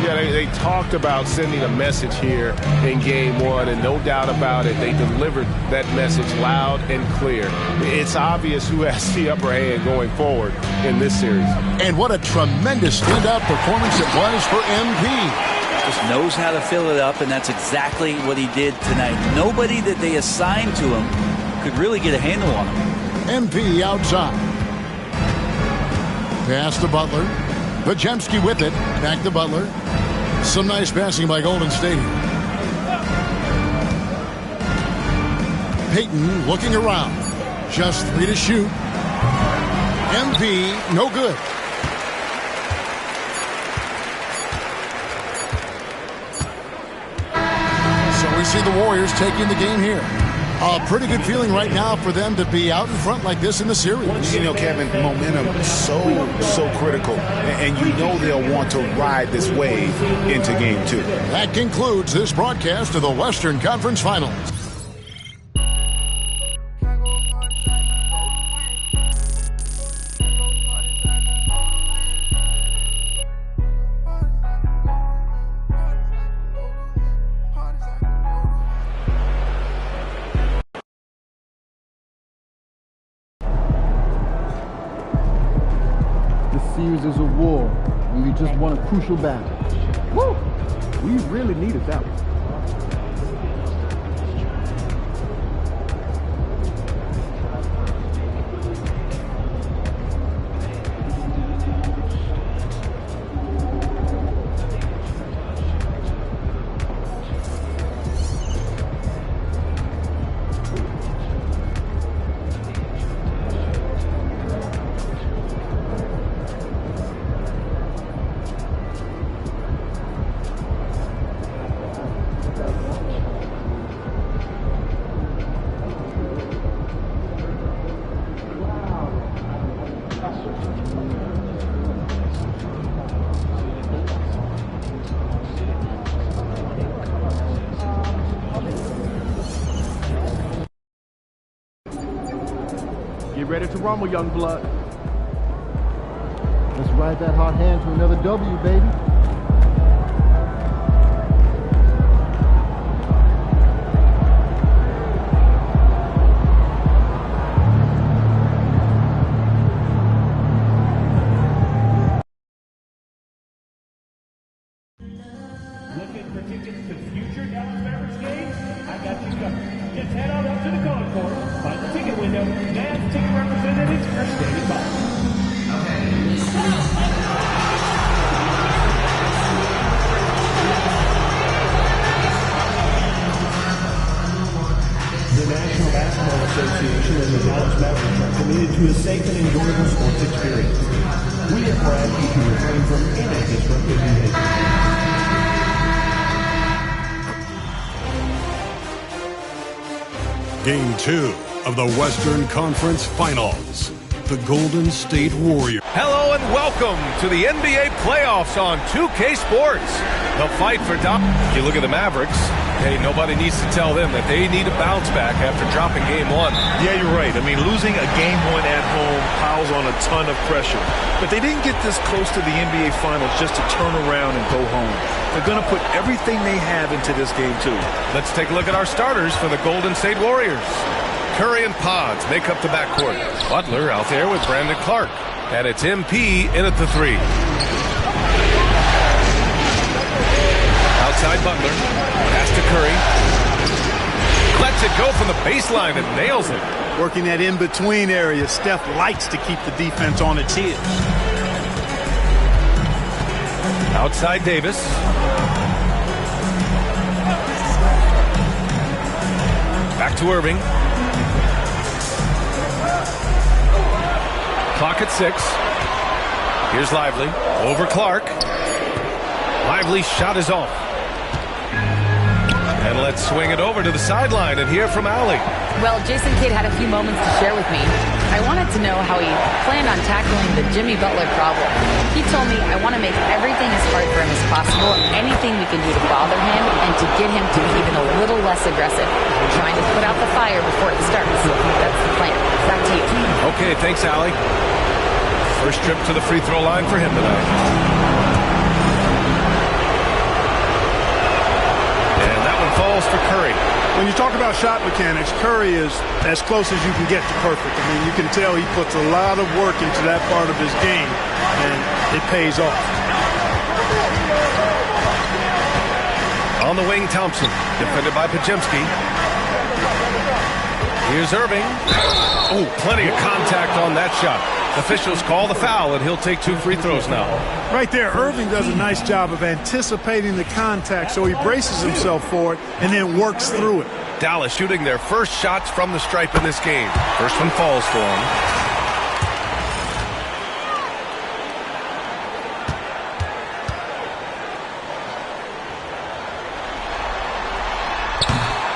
Yeah, they talked about sending a message here in Game 1, and no doubt about it, they delivered that message loud and clear. It's obvious who has the upper hand going forward in this series. And what a tremendous standout performance it was for MP. Just knows how to fill it up, and that's exactly what he did tonight. Nobody that they assigned to him could really get a handle on him. MP outside. Pass to Butler. Pajemski with it. Back to Butler. Some nice passing by Golden State. Payton looking around. Just 3 to shoot. MP, no good. So we see the Warriors taking the game here. A pretty good feeling right now for them to be out in front like this in the series. You know, Kevin, momentum so critical. And you know they'll want to ride this wave into Game 2. That concludes this broadcast of the Western Conference Finals. series is a war when you just won a crucial battle. Woo! We really needed that one. Get ready to rumble, young blood. Let's ride that hot hand to another W, baby. Looking for tickets to future Dallas Mavericks games? I got you covered. Just head on up to the concourse, find the ticket window, Nav's ticket representatives are standing by. The National Basketball Association and the Dallas Mavericks are committed to a safe and enjoyable sports experience. We therefore ask you to refrain from any disruptive behavior. Game 2 of the Western Conference Finals. The Golden State Warriors. Hello and welcome to the NBA playoffs on 2K Sports. The fight for If you look at the Mavericks, hey, nobody needs to tell them that they need a bounce back after dropping Game 1. Yeah, you're right. I mean, losing a Game 1 at home piles on a ton of pressure. But they didn't get this close to the NBA Finals just to turn around and go home. They're going to put everything they have into this game, too. Let's take a look at our starters for the Golden State Warriors. Curry and Pods make up the backcourt. Butler out there with Brandon Clark. And it's MP in at the 3. Outside Butler. Pass to Curry. Lets it go from the baseline and nails it. Working that in-between area, Steph likes to keep the defense on its heels. Outside Davis. Back to Irving. Clock at 6. Here's Lively. Over Clark. Lively's shot is off. And let's swing it over to the sideline and hear from Allie. Well, Jason Kidd had a few moments to share with me. I wanted to know how he planned on tackling the Jimmy Butler problem. He told me, I want to make everything as hard for him as possible, anything we can do to bother him, and to get him to be even a little less aggressive. We're trying to put out the fire before it starts. That's the plan. Back to you. Okay, thanks, Allie. First trip to the free throw line for him tonight. And that one falls for Curry. When you talk about shot mechanics, Curry is as close as you can get to perfect. I mean, you can tell he puts a lot of work into that part of his game, and it pays off. On the wing, Thompson, defended by Pajemski. Here's Irving. Oh, plenty of contact on that shot. Officials call the foul, and he'll take 2 free throws now. Right there, Irving does a nice job of anticipating the contact, so he braces himself for it and then works through it. Dallas shooting their first shots from the stripe in this game. First one falls for him.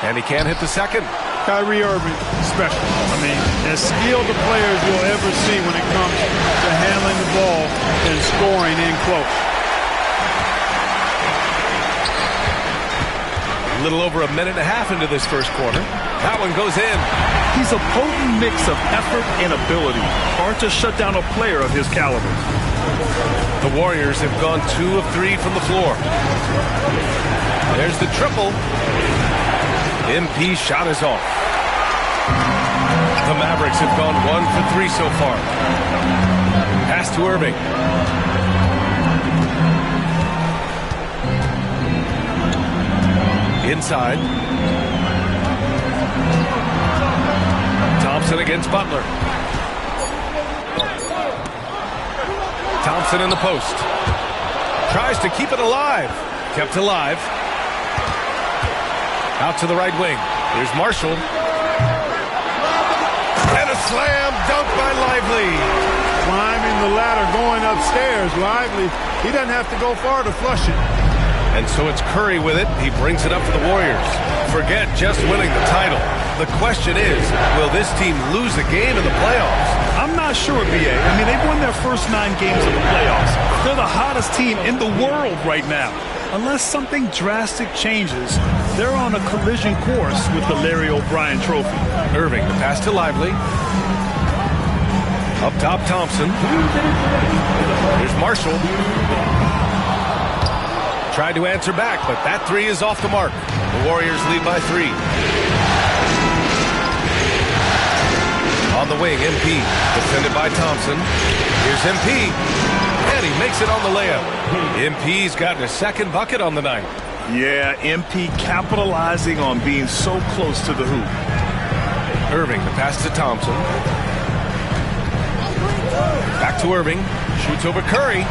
And he can't hit the second. Kyrie Irving, special. I mean, as skilled a player as you'll ever see when it comes to handling the ball and scoring in close. A little over a minute and a half into this first quarter. That one goes in. He's a potent mix of effort and ability. Hard to shut down a player of his caliber. The Warriors have gone 2 of 3 from the floor. There's the triple. MP's shot is off. The Mavericks have gone 1 for 3 so far. Pass Pass to Irving. Inside. Thompson against Butler. Thompson in the post. Tries to keep it alive. Kept alive. Out to the right wing. Here's Marshall. And a slam dunk by Lively. Climbing the ladder, going upstairs. Lively, he doesn't have to go far to flush it. And so it's Curry with it. He brings it up for the Warriors. Forget just winning the title. The question is, will this team lose a game in the playoffs? I'm not sure, B.A. I mean, they've won their first 9 games of the playoffs. They're the hottest team in the world right now. Unless something drastic changes, they're on a collision course with the Larry O'Brien Trophy. Irving, the pass to Lively. Up top, Thompson. Here's Marshall. Tried to answer back, but that three is off the mark. The Warriors lead by 3. On the wing, MP. Defended by Thompson. Here's MP. And he makes it on the layup. MP's gotten a second bucket on the night. Yeah, MP capitalizing on being so close to the hoop. Irving, the pass to Thompson. Back to Irving. Shoots over Curry.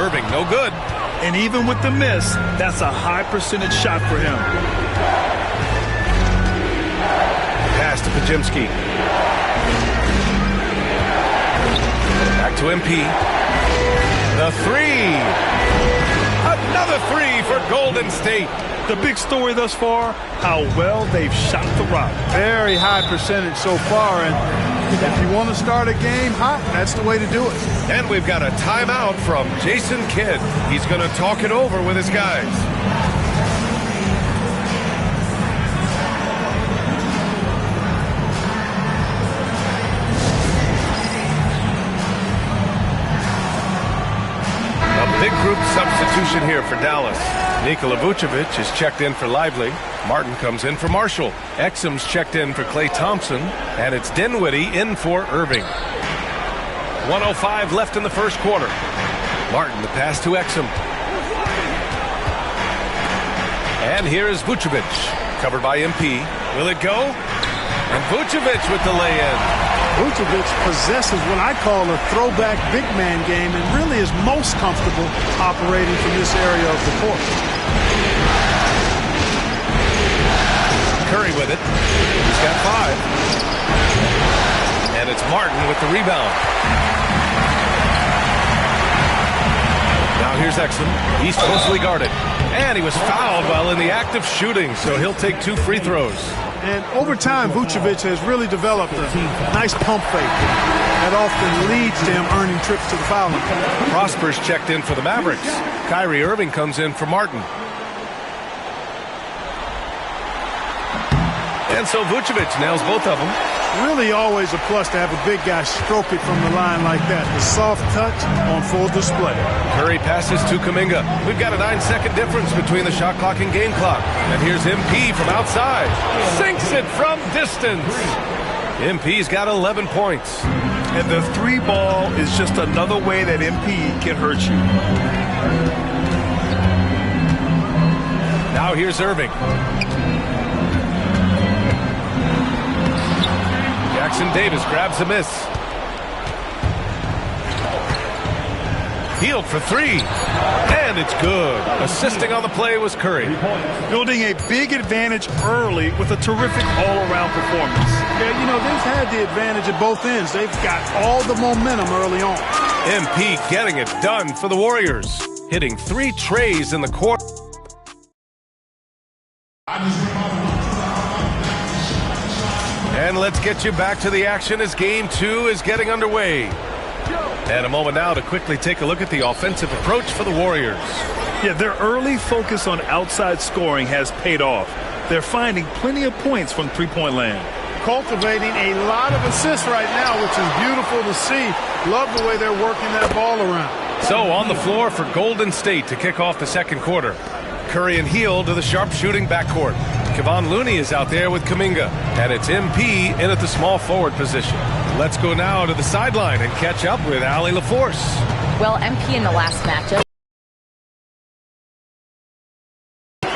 Irving, no good. And even with the miss, that's a high percentage shot for him. Pass to Pajemski. Back to MP. The three. Another three for Golden State. The big story thus far, how well they've shot the rock. Very high percentage so far, and if you want to start a game hot, that's the way to do it. And we've got a timeout from Jason Kidd. He's going to talk it over with his guys. A big group substitution here for Dallas. Nikola Vucevic is checked in for Lively. Martin comes in for Marshall. Exum's checked in for Klay Thompson. And it's Dinwiddie in for Irving. 1:05 left in the first quarter. Martin, the pass to Exum. And here is Vucevic. Covered by MP. Will it go? And Vucevic with the lay-in. Vucevic possesses what I call a throwback big man game and really is most comfortable operating from this area of the court. Curry with it. He's got 5. And it's Martin with the rebound. Now here's Exum. He's closely guarded. And he was fouled while in the act of shooting, so he'll take 2 free throws. And over time, Vucevic has really developed a nice pump fake that often leads to him earning trips to the foul line. Prosper's checked in for the Mavericks. Kyrie Irving comes in for Martin. And so Vucevic nails both of them. Really always a plus to have a big guy stroke it from the line like that. The soft touch on full display. Curry passes to Kuminga. We've got a 9-second difference between the shot clock and game clock. And here's MP from outside. Sinks it from distance. MP's got 11 points. And the 3 ball is just another way that MP can hurt you. Now here's Irving. Jackson Davis grabs a miss. Healed for 3. And it's good. Assisting on the play was Curry. Building a big advantage early with a terrific all-around performance. Yeah, you know, they've had the advantage at both ends. They've got all the momentum early on. MP getting it done for the Warriors. Hitting 3 trays in the court. And let's get you back to the action as Game 2 is getting underway. And a moment now to quickly take a look at the offensive approach for the Warriors. Yeah, their early focus on outside scoring has paid off. They're finding plenty of points from three-point land. Cultivating a lot of assists right now, which is beautiful to see. Love the way they're working that ball around. So on the floor for Golden State to kick off the second quarter. Curry and Hield to the sharp-shooting backcourt. Kevon Looney is out there with Kuminga. And it's MP in at the small forward position. Let's go now to the sideline and catch up with Allie LaForce. Well, MP in the last matchup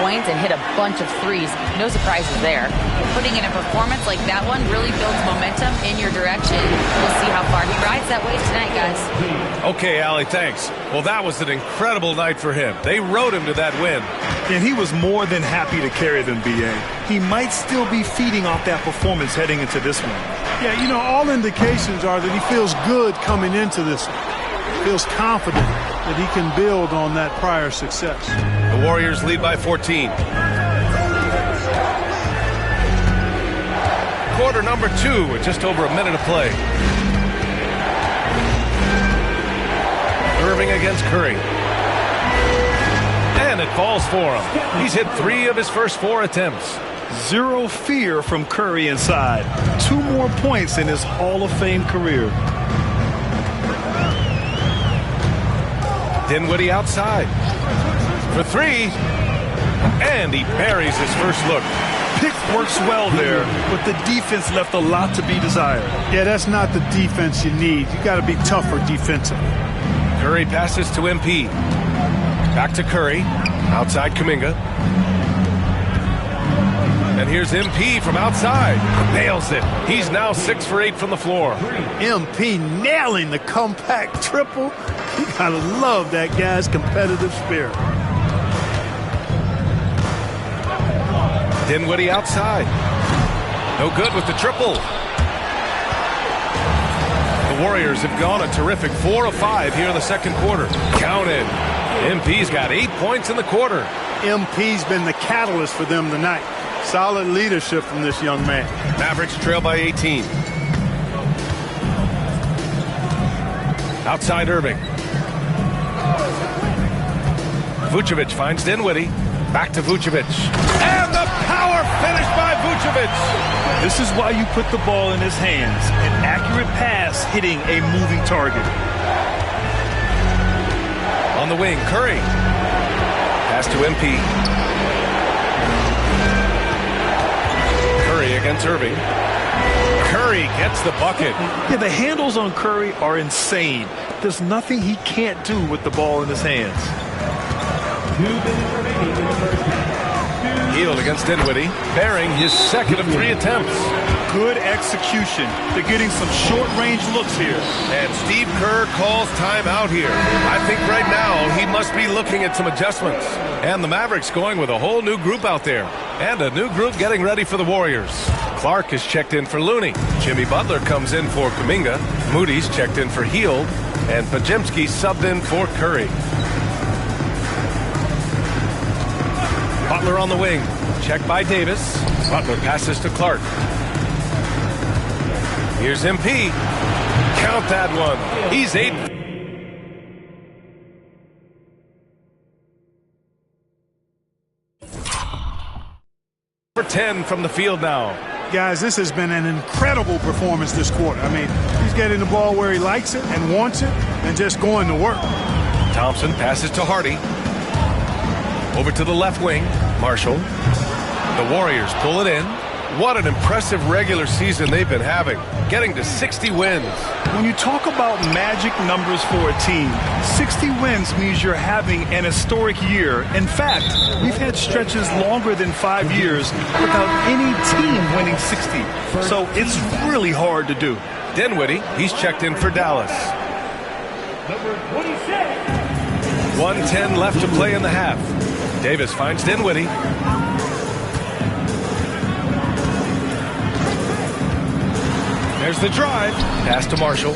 points and hit a bunch of threes. No surprises there. Putting in a performance like that one really builds momentum in your direction. We'll see how far he rides that way tonight, guys. Okay, Allie, thanks. Well, that was an incredible night for him. They rode him to that win. And he was more than happy to carry them, B.A. He might still be feeding off that performance heading into this one. Yeah, you know, all indications are that he feels good coming into this one. Feels confident that he can build on that prior success. The Warriors lead by 14. Quarter number 2 with just over a minute to play. Irving against Curry. And it falls for him. He's hit 3 of his first 4 attempts. Zero fear from Curry inside. 2 more points in his Hall of Fame career. Dinwiddie outside for 3, and he buries his first look. Pick works well there, but the defense left a lot to be desired. Yeah, that's not the defense you need. You got to be tougher defensively. Curry passes to MP. Back to Curry, outside Kuminga. And here's MP from outside. Nails it. He's now 6 for 8 from the floor. MP nailing the compact triple. You gotta love that guy's competitive spirit. Dinwiddie outside. No good with the triple. The Warriors have gone a terrific 4 of 5 here in the second quarter. Counted. MP's got 8 points in the quarter. MP's been the catalyst for them tonight. Solid leadership from this young man. Mavericks trail by 18. Outside Irving. Vucevic finds Dinwiddie. Back to Vucevic. And the power finish by Vucevic. This is why you put the ball in his hands. An accurate pass hitting a moving target. On the wing, Curry. Pass to MP. Curry against Irving. Curry gets the bucket. Yeah, the handles on Curry are insane. There's nothing he can't do with the ball in his hands. Hield against Dinwiddie, bearing his second of 3 attempts. Good execution. They're getting some short-range looks here. And Steve Kerr calls timeout here. I think right now he must be looking at some adjustments. And the Mavericks going with a whole new group out there. And a new group getting ready for the Warriors. Clark is checked in for Looney. Jimmy Butler comes in for Kuminga. Moody's checked in for Hield. And Pajemski subbed in for Curry. Butler on the wing. Checked by Davis. Butler passes to Clark. Here's MP. Count that one. He's 8. For 10 from the field now. Guys, this has been an incredible performance this quarter. I mean, he's getting the ball where he likes it and wants it and just going to work. Thompson passes to Hardy. Over to the left wing, Marshall. The Warriors pull it in. What an impressive regular season they've been having, getting to 60 wins. When you talk about magic numbers for a team, 60 wins means you're having an historic year. In fact, we've had stretches longer than 5 years without any team winning 60. So it's really hard to do. Dinwiddie, he's checked in for Dallas. Number 26. 1:10 left to play in the half. Davis finds Dinwiddie. There's the drive. Pass to Marshall.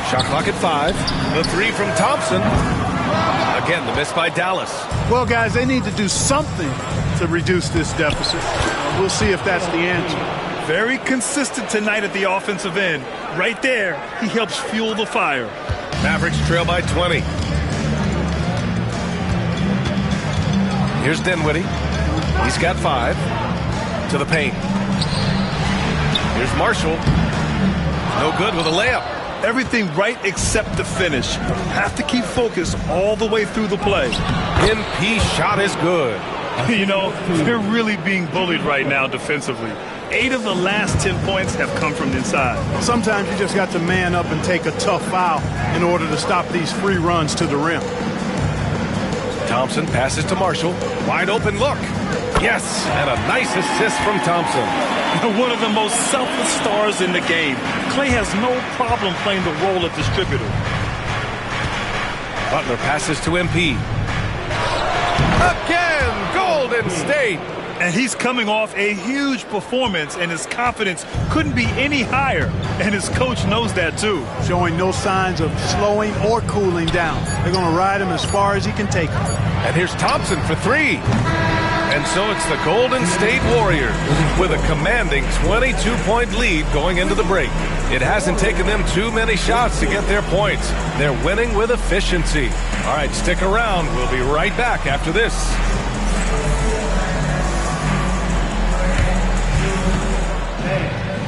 Shot clock at 5. The 3 from Thompson. Again, the miss by Dallas. Well, guys, they need to do something to reduce this deficit. We'll see if that's the answer. Very consistent tonight at the offensive end. Right there, he helps fuel the fire. Mavericks trail by 20. Here's Dinwiddie. He's got 5. To the paint. Here's Marshall. No good with a layup. Everything right except the finish. Have to keep focus all the way through the play. MP shot is good. You know, they're really being bullied right now defensively. 8 of the last 10 points have come from inside. Sometimes you just got to man up and take a tough foul in order to stop these free runs to the rim. Thompson passes to Marshall. Wide open look. Yes, and a nice assist from Thompson. One of the most selfless stars in the game. Clay has no problem playing the role of distributor. Butler passes to MP. Again, Golden State. And he's coming off a huge performance, and his confidence couldn't be any higher. And his coach knows that, too. Showing no signs of slowing or cooling down. They're going to ride him as far as he can take him. And here's Thompson for 3. And so it's the Golden State Warriors with a commanding 22-point lead going into the break. It hasn't taken them too many shots to get their points. They're winning with efficiency. All right, stick around. We'll be right back after this.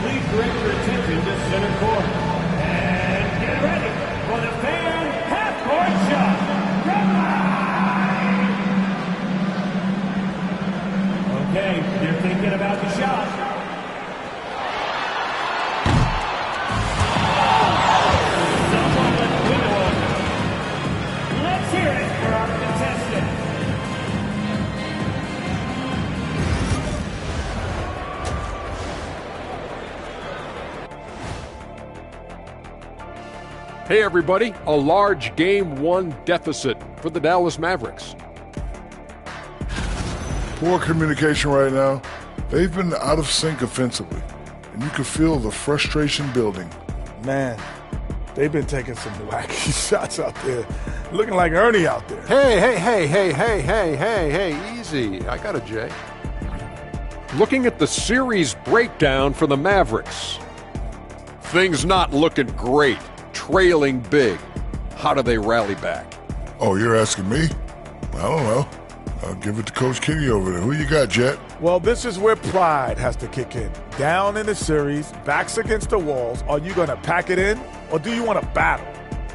Please direct your attention to center court. And get ready for the fan half-court shot. Okay, they're thinking about the shot. Someone let the window open. Let's hear it for our contestant. Hey, everybody. A large Game 1 deficit for the Dallas Mavericks. Poor communication right now. They've been out of sync offensively, and you can feel the frustration building. Man, they've been taking some wacky shots out there. Looking like Ernie out there. Hey, easy. I got a J. Looking at the series breakdown for the Mavericks. Things not looking great. Trailing big. How do they rally back? Oh, you're asking me? I don't know. I'll give it to Coach Kenny over there. Who you got, Jet? Well, this is where pride has to kick in. Down in the series, backs against the walls. Are you going to pack it in, or do you want to battle?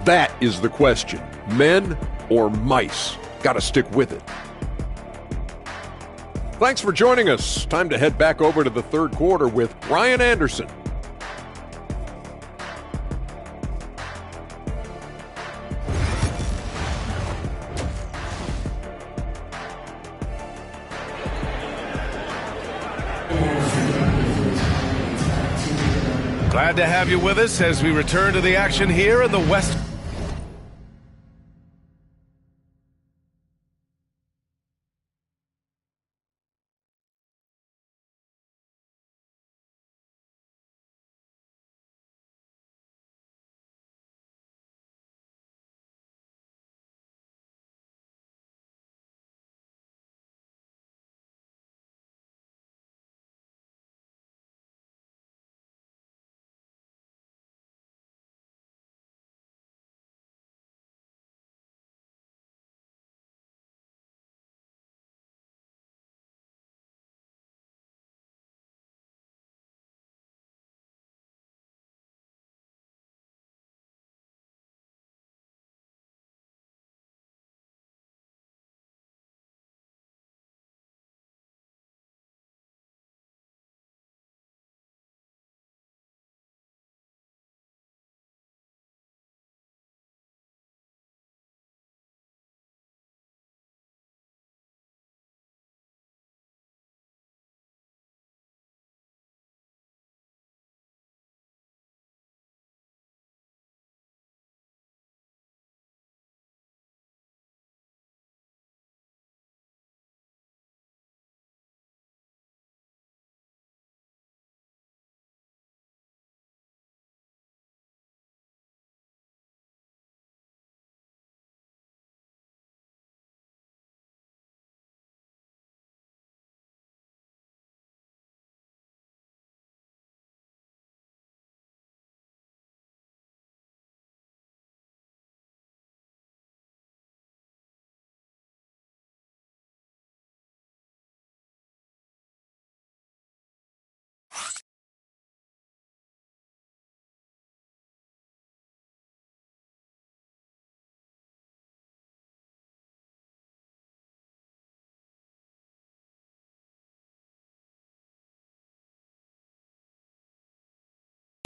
That is the question. Men or mice? Got to stick with it. Thanks for joining us. Time to head back over to the third quarter with Brian Anderson. Glad to have you with us as we return to the action here in the West.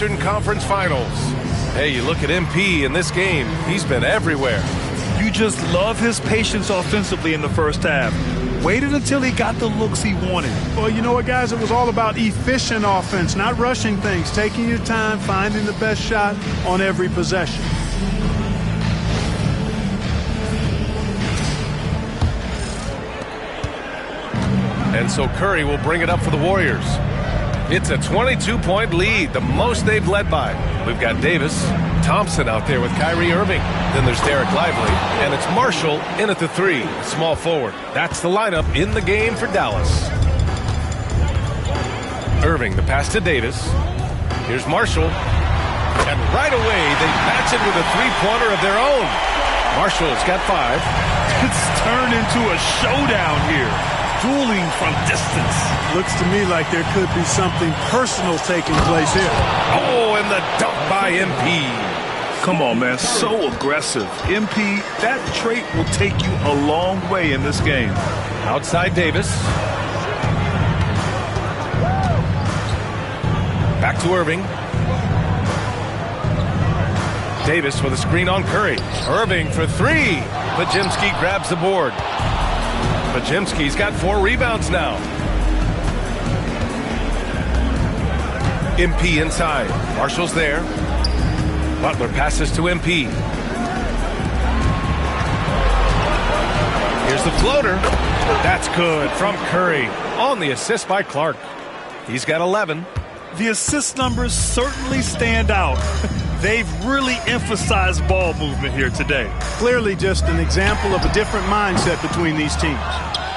Western Conference Finals. Hey, you look at MP in this game, he's been everywhere. You just love his patience offensively in the first half. Waited until he got the looks he wanted. Well, you know what, guys? It was all about efficient offense, not rushing things, taking your time, finding the best shot on every possession. And so Curry will bring it up for the Warriors. It's a 22-point lead, the most they've led by. We've got Davis, Thompson out there with Kyrie Irving. Then there's Derek Lively, and it's Marshall in at the 3, small forward. That's the lineup in the game for Dallas. Irving, the pass to Davis. Here's Marshall. And right away, they match it with a three-pointer of their own. Marshall's got 5. It's turned into a showdown here. Dueling from distance. Looks to me like there could be something personal taking place here. Oh, and the dunk by MP. Come on, man. So aggressive. MP, that trait will take you a long way in this game. Outside Davis. Back to Irving. Davis with a screen on Curry. Irving for 3. Pajemski grabs the board. Pajemski's got 4 rebounds now. MP inside. Marshall's there. Butler passes to MP. Here's the floater. That's good from Curry on the assist by Clark. He's got 11. The assist numbers certainly stand out. They've really emphasized ball movement here today. Clearly just an example of a different mindset between these teams.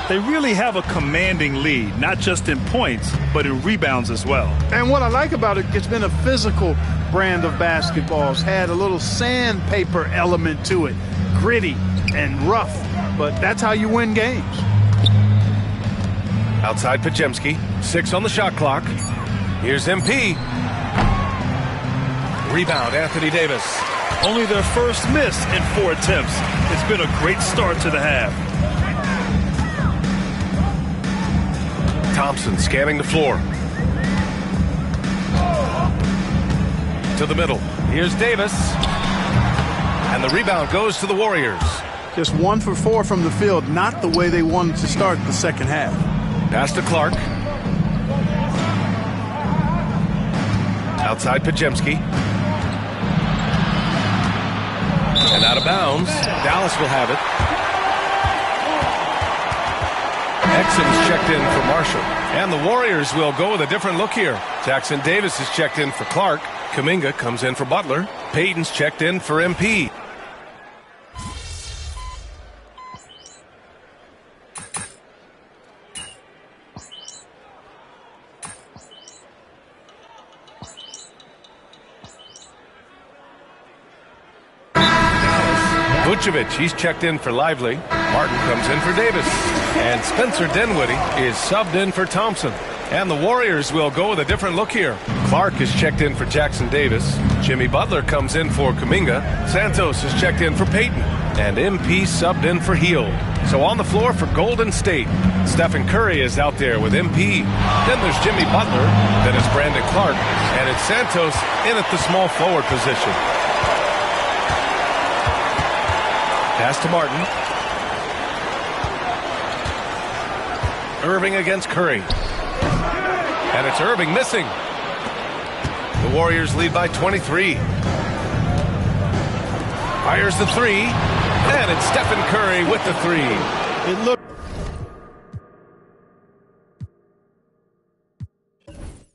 They really have a commanding lead, not just in points, but in rebounds as well. And what I like about it, it's been a physical brand of basketball. It's had a little sandpaper element to it, gritty and rough, but that's how you win games. Outside Pajemski, 6 on the shot clock. Here's MP. Rebound, Anthony Davis. Only their first miss in 4 attempts. It's been a great start to the half. Thompson scanning the floor. To the middle. Here's Davis. And the rebound goes to the Warriors. Just 1 for 4 from the field, not the way they wanted to start the second half. Pass to Clark. Outside Pajemski. And out of bounds. Dallas will have it. Exum's checked in for Marshall. And the Warriors will go with a different look here. Jackson Davis is checked in for Clark. Kuminga comes in for Butler. Payton's checked in for MP. Vucevic, he's checked in for Lively. Martin comes in for Davis. And Spencer Dinwiddie is subbed in for Thompson. And the Warriors will go with a different look here. Clark is checked in for Jackson Davis. Jimmy Butler comes in for Kuminga. Santos is checked in for Payton. And MP subbed in for Hield. So on the floor for Golden State, Stephen Curry is out there with MP. Then there's Jimmy Butler. Then it's Brandon Clark. And it's Santos in at the small forward position. Pass to Martin. Irving against Curry. And it's Irving missing. The Warriors lead by 23. Fires the 3. And it's Stephen Curry with the 3. It looked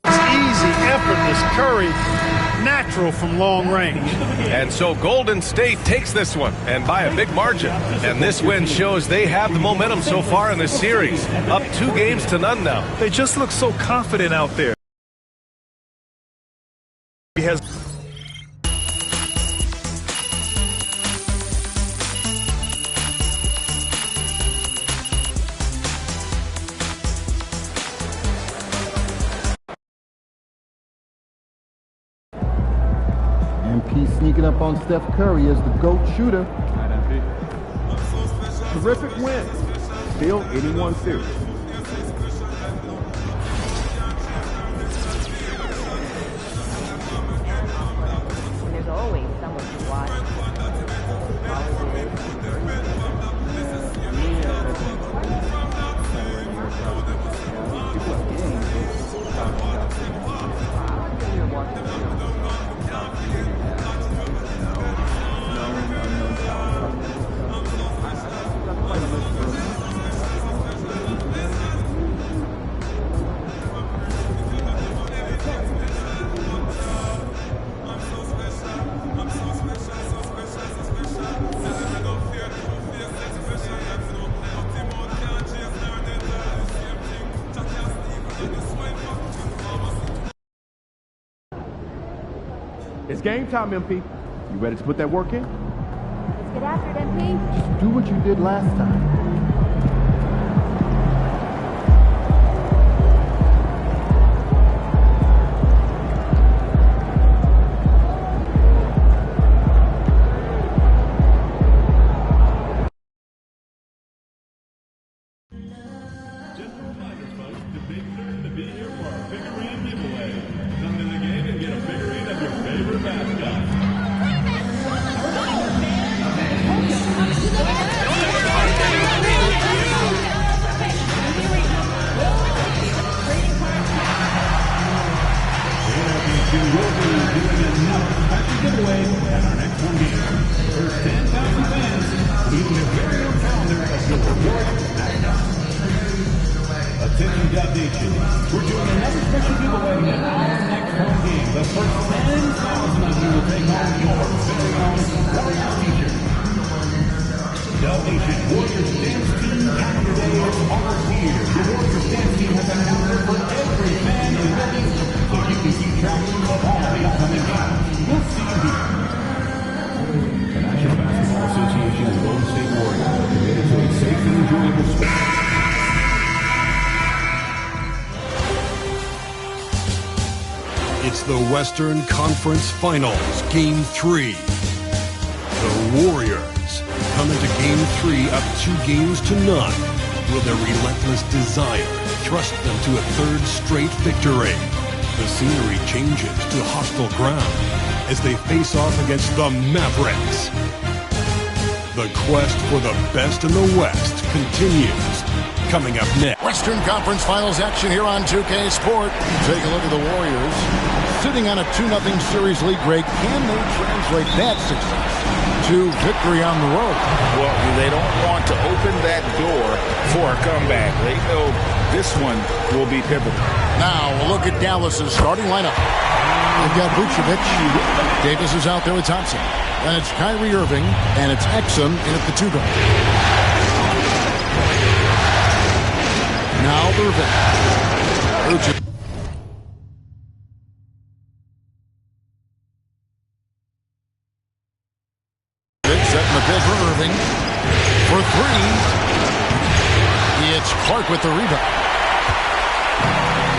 easy, effortless. Curry, natural from long range. And so Golden State takes this one, and by a big margin. And this win shows they have the momentum so far in this series. Up 2-0 now. They just look so confident out there. He has MP sneaking up on Steph Curry as the GOAT shooter. Terrific win. Still 81 series. It's game time, MP. You ready to put that work in? Let's get after it, MP. Just do what you did last time. Attention, Dub Nation. We're doing another special giveaway at our next home game. The first 10,000 of you will take home your very own Warriors t-shirt. Dub Nation Warriors Dance Team Calendar Day is almost here. The Warriors Dance Team has a calendar for every fan in the building, so you can keep track of all the upcoming games. We'll see you here. The National Basketball Association and Golden State Warriors are committed to a safe and enjoyable sport. It's the Western Conference Finals, Game 3. The Warriors come into Game 3 up 2-0. Will their relentless desire thrust them to a third straight victory? The scenery changes to hostile ground as they face off against the Mavericks. The quest for the best in the West continues. Coming up next. Western Conference Finals action here on 2K Sport. Take a look at the Warriors. Sitting on a 2-0 series lead break, can they translate that success to victory on the road? Well, they don't want to open that door for a comeback. They know this one will be pivotal. Now, a look at Dallas's starting lineup. They've got Vucevic. Davis is out there with Thompson. And it's Kyrie Irving, and it's Exum in at the 2 guard. Now Irving. Vucevic. Setting the bid for Irving. For 3. It's Clark with the rebound.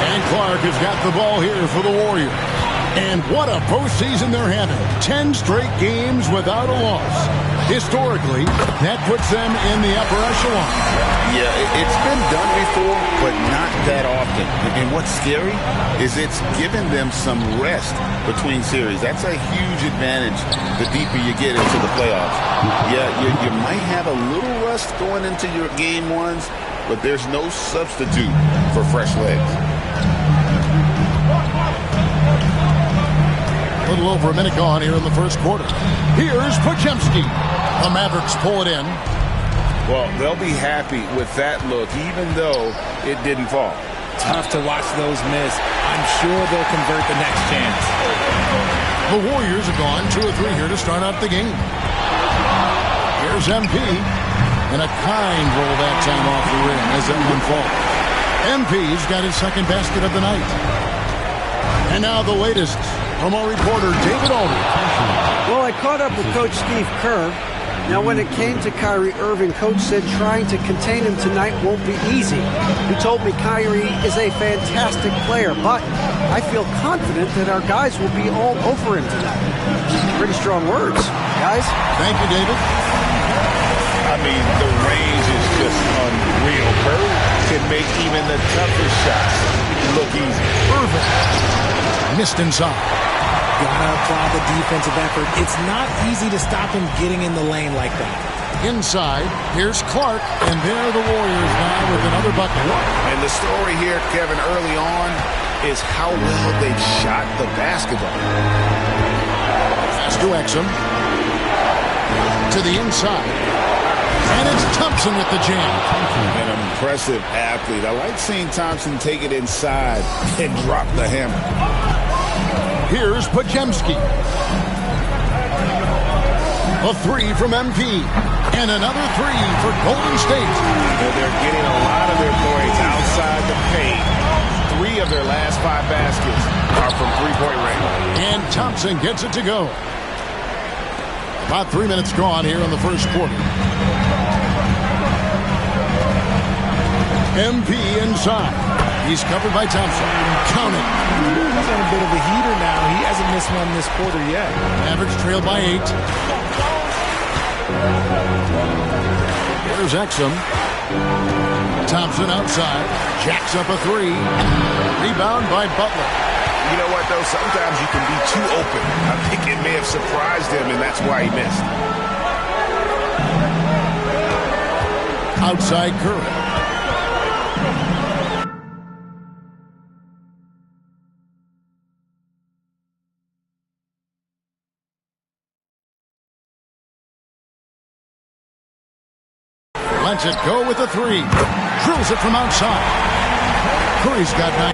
And Clark has got the ball here for the Warriors. And what a postseason they're having. 10 straight games without a loss. Historically, that puts them in the upper echelon. Yeah, it's been done before, but not that often. And what's scary is it's given them some rest between series. That's a huge advantage the deeper you get into the playoffs. Yeah, you might have a little rust going into your game ones, but there's no substitute for fresh legs. A little over a minute gone here in the first quarter. Here's Podziemski. The Mavericks pull it in. Well, they'll be happy with that look, even though it didn't fall. Tough to watch those miss. I'm sure they'll convert the next chance. The Warriors have gone 2 of 3 here to start out the game. Here's MP. And a kind roll that time off the rim as that one falls. MP's got his second basket of the night. And now the latest from our reporter, David Aldridge. Well, I caught up with Coach Steve Kerr. Now, when it came to Kyrie Irving, Coach said trying to contain him tonight won't be easy. He told me Kyrie is a fantastic player, but I feel confident that our guys will be all over him tonight. Pretty strong words, guys. Thank you, David. I mean, the range is just unreal. Kerr can make even the toughest shots look easy. Irving missed inside. Gotta apply the defensive effort. It's not easy to stop him getting in the lane like that. Inside, here's Clark, and there the Warriors now with another bucket. And the story here, Kevin, early on is how well they've shot the basketball. Pass to Exum. To the inside. And it's Thompson with the jam. An impressive athlete. I like seeing Thompson take it inside and drop the hammer. Here's Podziemski. A 3 from MP. And another 3 for Golden State. They're getting a lot of their points outside the paint. 3 of their last 5 baskets are from three-point range. And Thompson gets it to go. About 3 minutes gone here in the first quarter. MP inside. He's covered by Thompson. Count it. He's on a bit of a heater now. He hasn't missed one this quarter yet. Mavericks trail by 8. Here's Exum. Thompson outside. Jacks up a 3. Rebound by Butler. You know what, though? Sometimes you can be too open. I think it may have surprised him, and that's why he missed. Outside Curry. Lets it go with a 3. Drills it from outside. Curry's got 9